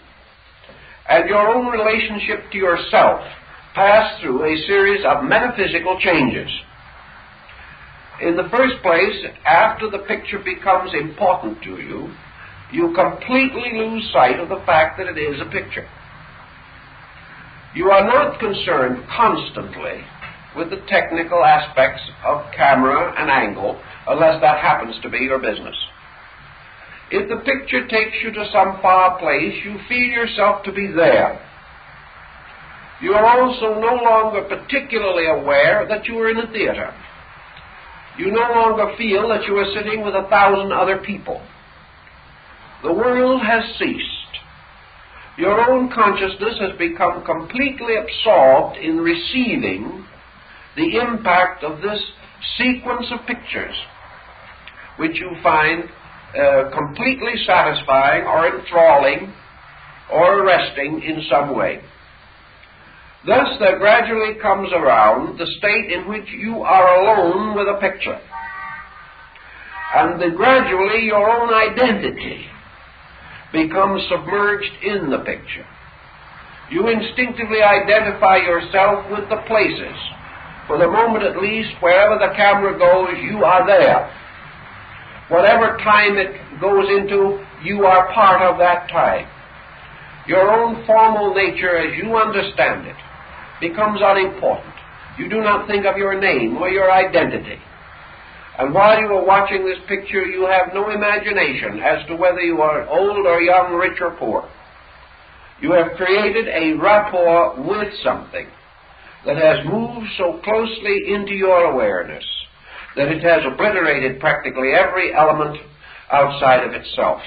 and your own relationship to yourself pass through a series of metaphysical changes. In the first place, after the picture becomes important to you, you completely lose sight of the fact that it is a picture. You are not concerned constantly with the technical aspects of camera and angle, unless that happens to be your business. If the picture takes you to some far place, you feel yourself to be there. You are also no longer particularly aware that you are in a theater. You no longer feel that you are sitting with 1,000 other people. The world has ceased. Your own consciousness has become completely absorbed in receiving the impact of this sequence of pictures, which you find completely satisfying or enthralling or arresting in some way. Thus there gradually comes around the state in which you are alone with a picture, and gradually your own identity becomes submerged in the picture. You instinctively identify yourself with the places. For the moment at least, wherever the camera goes, you are there. Whatever time it goes into, you are part of that time. Your own formal nature as you understand it becomes unimportant. You do not think of your name or your identity. And while you are watching this picture, you have no imagination as to whether you are old or young, rich or poor. You have created a rapport with something that has moved so closely into your awareness that it has obliterated practically every element outside of itself.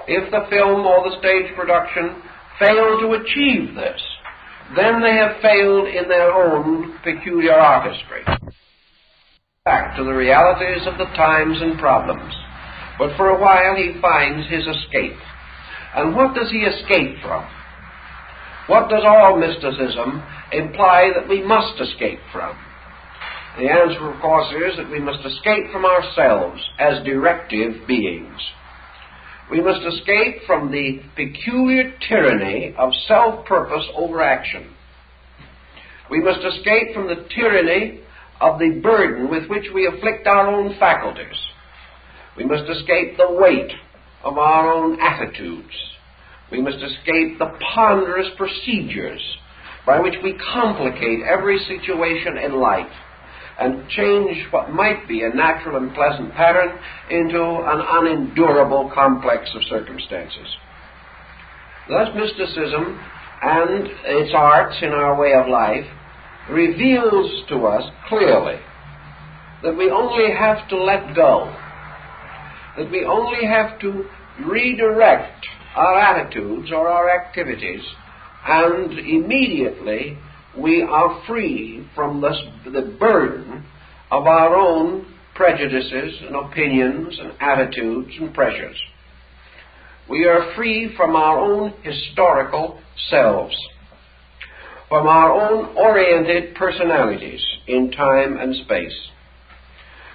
If the film or the stage production fail to achieve this, then they have failed in their own peculiar artistry. Back to the realities of the times and problems. But for a while he finds his escape. And what does he escape from? What does all mysticism imply that we must escape from? The answer, of course, is that we must escape from ourselves as directive beings. We must escape from the peculiar tyranny of self-purpose over action. We must escape from the tyranny of the burden with which we afflict our own faculties. We must escape the weight of our own attitudes. We must escape the ponderous procedures by which we complicate every situation in life and change what might be a natural and pleasant pattern into an unendurable complex of circumstances. Thus, mysticism and its arts in our way of life reveals to us clearly that we only have to let go, that we only have to redirect our attitudes or our activities, and immediately we are free from the burden of our own prejudices and opinions and attitudes and pressures. We are free from our own historical selves. from our own oriented personalities in time and space.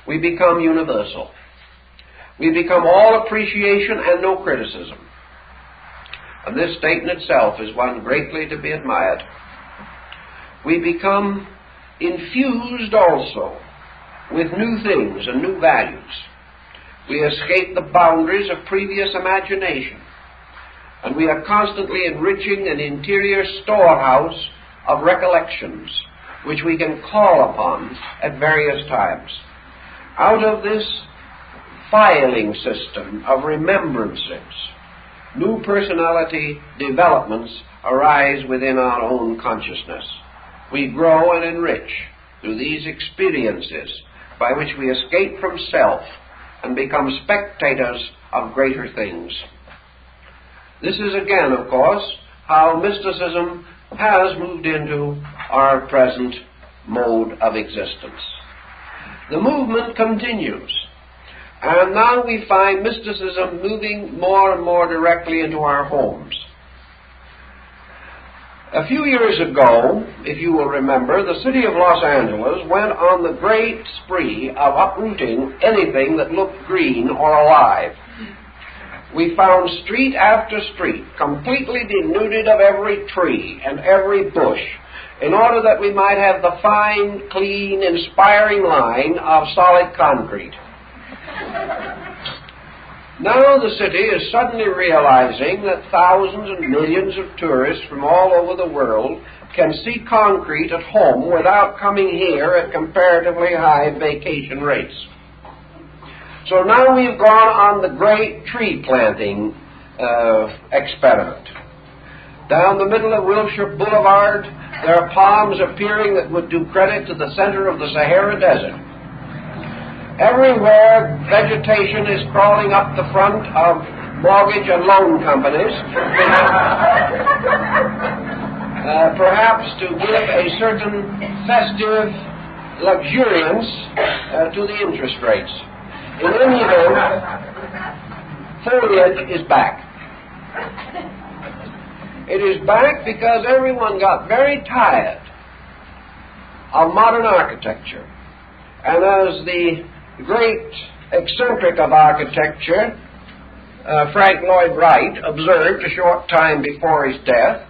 We become universal. We become all appreciation and no criticism. And this state in itself is one greatly to be admired. We become infused also with new things and new values. We escape the boundaries of previous imagination, and we are constantly enriching an interior storehouse of recollections which we can call upon at various times. Out of this filing system of remembrances, new personality developments arise within our own consciousness. We grow and enrich through these experiences by which we escape from self and become spectators of greater things. This is again, of course, how mysticism has moved into our present mode of existence. The movement continues, and now we find mysticism moving more and more directly into our homes. A few years ago, if you will remember, the city of Los Angeles went on the great spree of uprooting anything that looked green or alive. We found street after street completely denuded of every tree and every bush, in order that we might have the fine, clean, inspiring line of solid concrete. Now the city is suddenly realizing that thousands and millions of tourists from all over the world can see concrete at home without coming here at comparatively high vacation rates. So now we've gone on the great tree planting experiment. Down the middle of Wilshire Boulevard, there are palms appearing that would do credit to the center of the Sahara Desert. Everywhere, vegetation is crawling up the front of mortgage and loan companies, perhaps to give a certain festive luxuriance to the interest rates. In any event, foliage is back. It is back because everyone got very tired of modern architecture. And as the great eccentric of architecture, Frank Lloyd Wright, observed a short time before his death,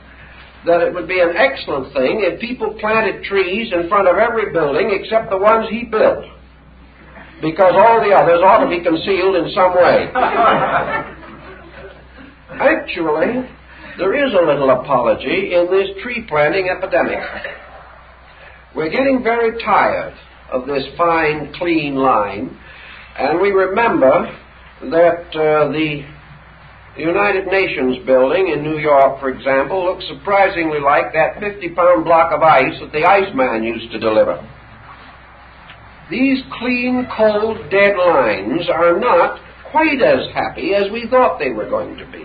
that it would be an excellent thing if people planted trees in front of every building except the ones he built, because all the others ought to be concealed in some way. Actually, there is a little apology in this tree planting epidemic. We're getting very tired of this fine, clean line, and we remember that the United Nations building in New York, for example, looks surprisingly like that 50-pound block of ice that the Iceman used to deliver. These clean, cold, dead lines are not quite as happy as we thought they were going to be.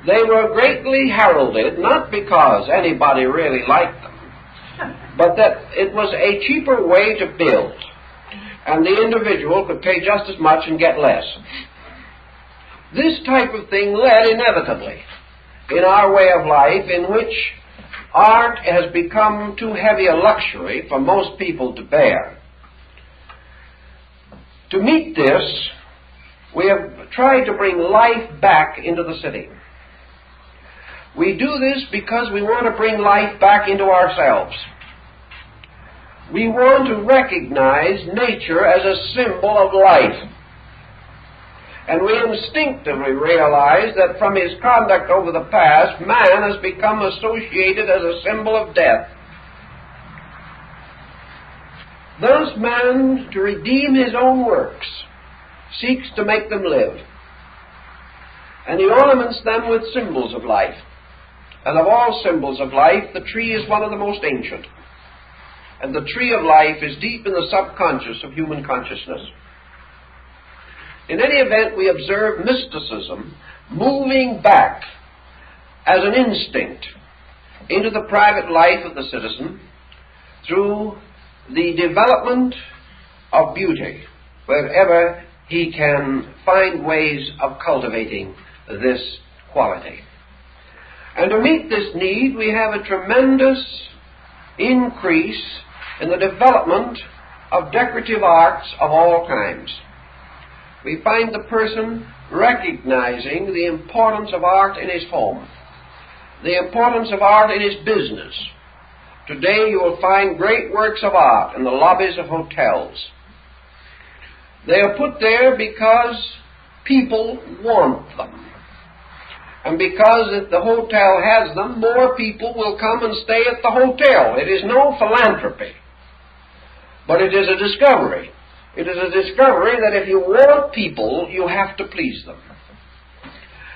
They were greatly heralded, not because anybody really liked them, but that it was a cheaper way to build, and the individual could pay just as much and get less. This type of thing led inevitably in our way of life, in which art has become too heavy a luxury for most people to bear. To meet this, we have tried to bring life back into the city. We do this because we want to bring life back into ourselves. We want to recognize nature as a symbol of life. And we instinctively realize that from his conduct over the past, man has become associated as a symbol of death. Thus man, to redeem his own works, seeks to make them live. And he ornaments them with symbols of life. And of all symbols of life, the tree is one of the most ancient. And the tree of life is deep in the subconscious of human consciousness. In any event, we observe mysticism moving back as an instinct into the private life of the citizen through the development of beauty, wherever he can find ways of cultivating this quality. And to meet this need, we have a tremendous increase in the development of decorative arts of all kinds. We find the person recognizing the importance of art in his home, the importance of art in his business. Today you will find great works of art in the lobbies of hotels. They are put there because people want them. And because if the hotel has them, more people will come and stay at the hotel. It is no philanthropy, but it is a discovery. It is a discovery that if you want people, you have to please them.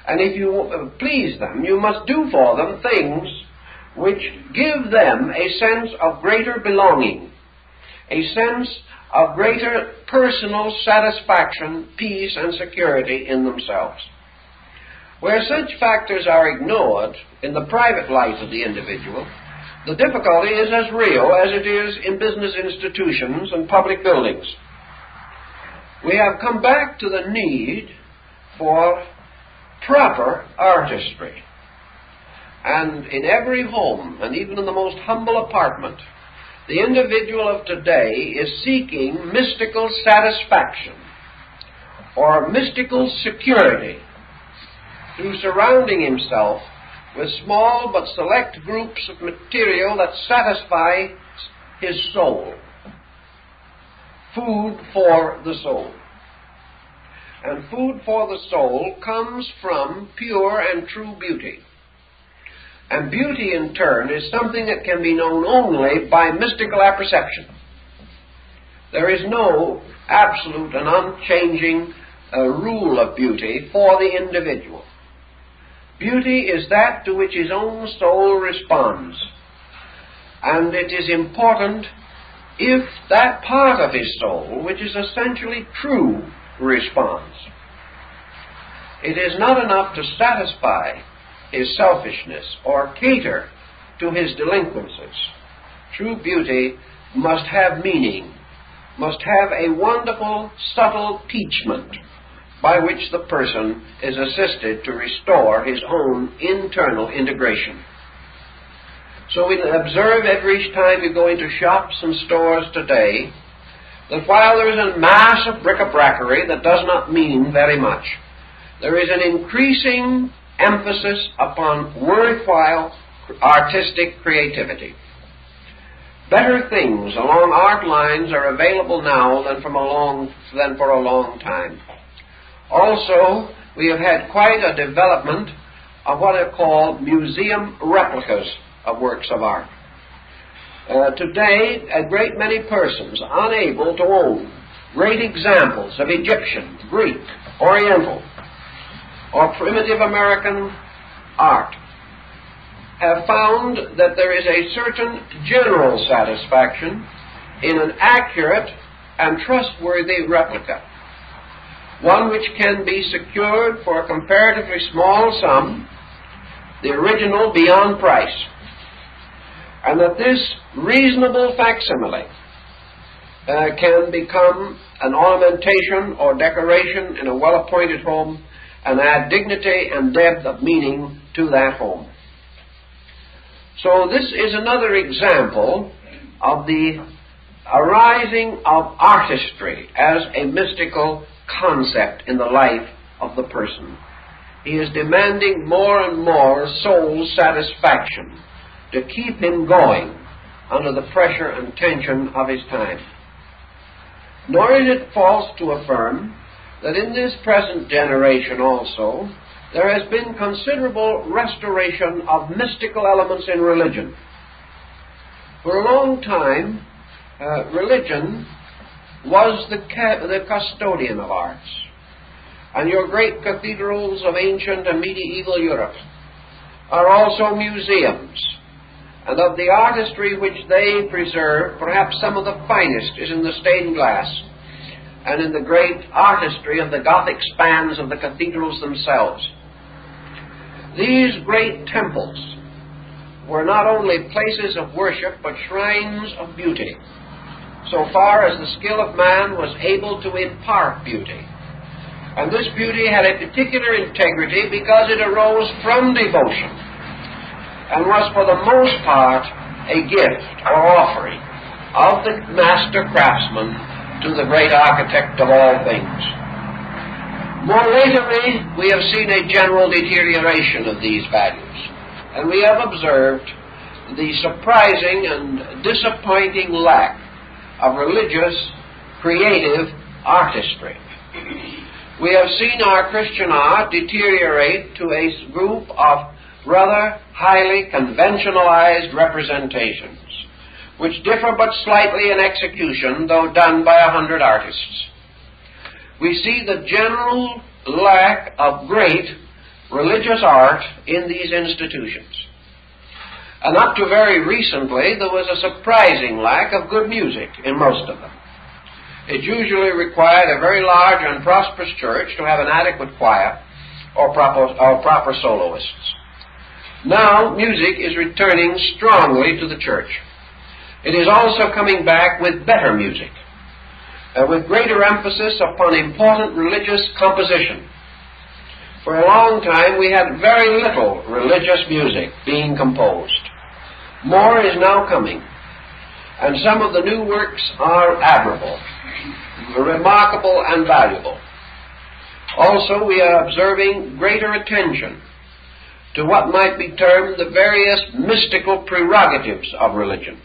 And if you please them, you must do for them things which give them a sense of greater belonging, a sense of greater personal satisfaction, peace, and security in themselves. Where such factors are ignored in the private life of the individual, the difficulty is as real as it is in business institutions and public buildings. We have come back to the need for proper artistry. And in every home, and even in the most humble apartment, the individual of today is seeking mystical satisfaction or mystical security through surrounding himself with small but select groups of material that satisfy his soul. Food for the soul. And food for the soul comes from pure and true beauty. And beauty, in turn, is something that can be known only by mystical apperception. There is no absolute and unchanging rule of beauty for the individual. Beauty is that to which his own soul responds. And it is important if that part of his soul, which is essentially true, responds. It is not enough to satisfy his selfishness or cater to his delinquencies. True beauty must have meaning, must have a wonderful, subtle teachment by which the person is assisted to restore his own internal integration. So we observe every time you go into shops and stores today that while there is a mass of bric-a-brackery that does not mean very much, there is an increasing emphasis upon worthwhile artistic creativity. Better things along art lines are available now than for a long time. Also, we have had quite a development of what are called museum replicas of works of art. Today, a great many persons unable to own great examples of Egyptian, Greek, Oriental, or primitive American art have found that there is a certain general satisfaction in an accurate and trustworthy replica, one which can be secured for a comparatively small sum, the original beyond price, and that this reasonable facsimile can become an ornamentation or decoration in a well-appointed home and add dignity and depth of meaning to that home. So this is another example of the arising of artistry as a mystical concept in the life of the person. He is demanding more and more soul satisfaction to keep him going under the pressure and tension of his time. Nor is it false to affirm that in this present generation also there has been considerable restoration of mystical elements in religion. For a long time, religion was the custodian of arts. And your great cathedrals of ancient and medieval Europe are also museums. And of the artistry which they preserve, perhaps some of the finest is in the stained glass and in the great artistry of the Gothic spans of the cathedrals themselves. These great temples were not only places of worship, but shrines of beauty, so far as the skill of man was able to impart beauty. And this beauty had a particular integrity because it arose from devotion. and was for the most part a gift or offering of the master craftsman to the great architect of all things. More lately, we have seen a general deterioration of these values, and we have observed the surprising and disappointing lack of religious, creative artistry. We have seen our Christian art deteriorate to a group of rather highly conventionalized representations, which differ but slightly in execution, though done by 100 artists. We see the general lack of great religious art in these institutions. And up to very recently, there was a surprising lack of good music in most of them. It usually required a very large and prosperous church to have an adequate choir or proper soloists. Now, music is returning strongly to the church. It is also coming back with better music, with greater emphasis upon important religious composition. For a long time, we had very little religious music being composed. More is now coming, and some of the new works are admirable, remarkable, and valuable. Also, we are observing greater attention to what might be termed the various mystical prerogatives of religion.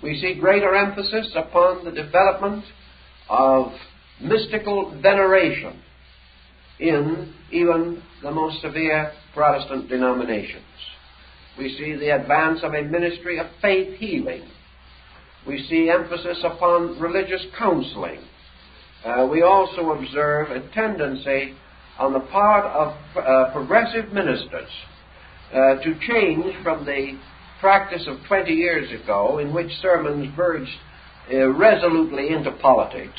We see greater emphasis upon the development of mystical veneration in even the most severe Protestant denominations. We see the advance of a ministry of faith healing. We see emphasis upon religious counseling. We also observe a tendency on the part of progressive ministers to change from the practice of 20 years ago, in which sermons verged resolutely into politics.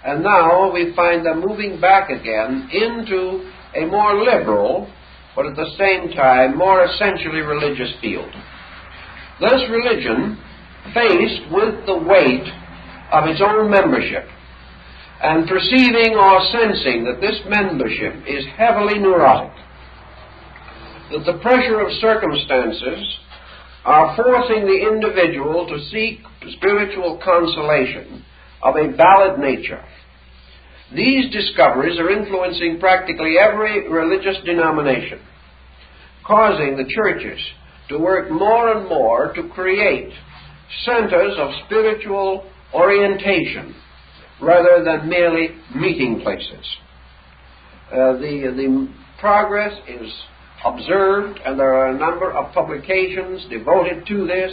And now we find them moving back again into a more liberal, but at the same time more essentially religious field. Thus religion, faced with the weight of its own membership, and perceiving or sensing that this membership is heavily neurotic, that the pressure of circumstances are forcing the individual to seek spiritual consolation of a valid nature. These discoveries are influencing practically every religious denomination, causing the churches to work more and more to create centers of spiritual orientation rather than merely meeting places. The progress is observed, and there are a number of publications devoted to this,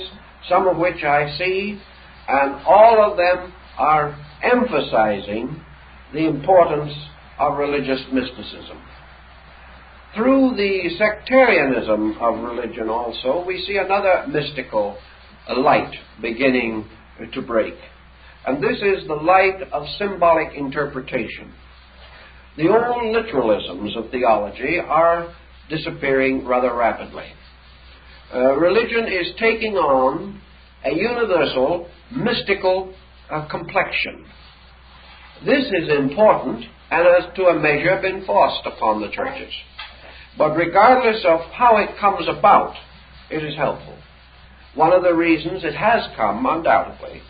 some of which I see, and all of them are emphasizing the importance of religious mysticism. Through the sectarianism of religion also, we see another mystical light beginning to break. And this is the light of symbolic interpretation. The old literalisms of theology are disappearing rather rapidly. Religion is taking on a universal mystical complexion. This is important and has to a measure been forced upon the churches. But regardless of how it comes about, it is helpful. One of the reasons it has come, undoubtedly,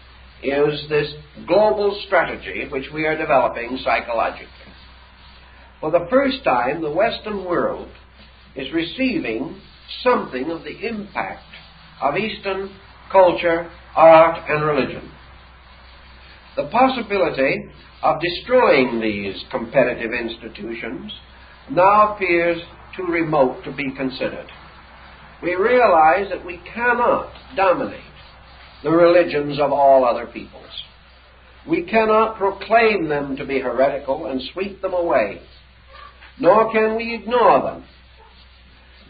is this global strategy which we are developing psychologically. For the first time, the Western world is receiving something of the impact of Eastern culture, art, and religion. The possibility of destroying these competitive institutions now appears too remote to be considered. We realize that we cannot dominate the religions of all other peoples. We cannot proclaim them to be heretical and sweep them away, nor can we ignore them.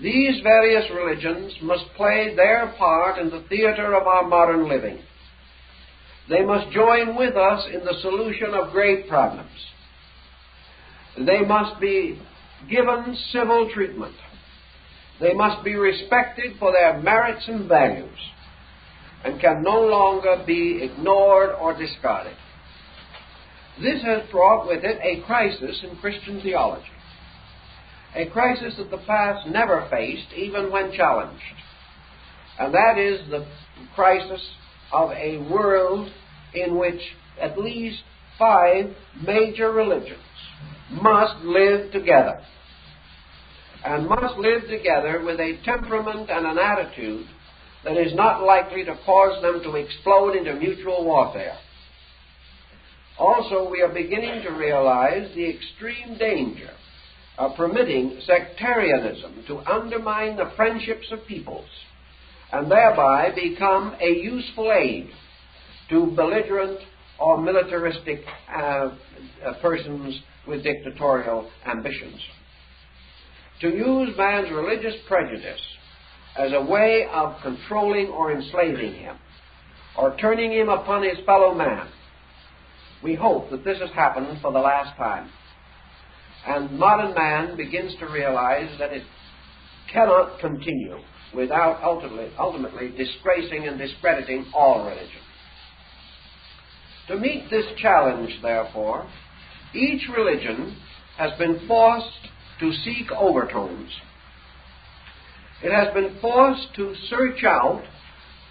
These various religions must play their part in the theater of our modern living. They must join with us in the solution of great problems. They must be given civil treatment. They must be respected for their merits and values, and can no longer be ignored or discarded. This has brought with it a crisis in Christian theology. a crisis that the past never faced, even when challenged. And that is the crisis of a world in which at least 5 major religions must live together, and must live together with a temperament and an attitude that is not likely to cause them to explode into mutual warfare. Also, we are beginning to realize the extreme danger of permitting sectarianism to undermine the friendships of peoples and thereby become a useful aid to belligerent or militaristic persons with dictatorial ambitions. To use man's religious prejudice as a way of controlling or enslaving him, or turning him upon his fellow man. We hope that this has happened for the last time. And modern man begins to realize that it cannot continue without ultimately disgracing and discrediting all religion. To meet this challenge, therefore, each religion has been forced to seek overtones. It has been forced to search out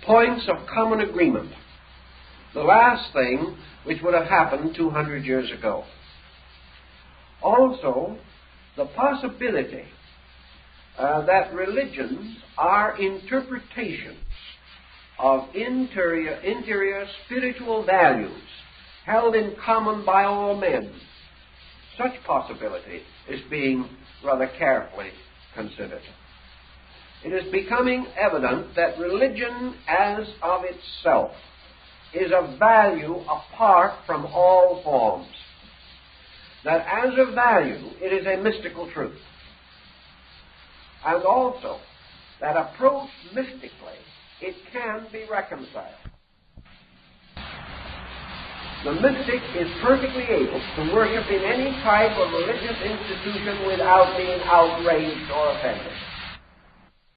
points of common agreement, the last thing which would have happened 200 years ago. Also, the possibility that religions are interpretations of interior spiritual values held in common by all men. Such possibility is being rather carefully considered. It is becoming evident that religion as of itself is of value apart from all forms. That as a value, it is a mystical truth. And also, that approached mystically, it can be reconciled. The mystic is perfectly able to worship in any type of religious institution without being outraged or offended.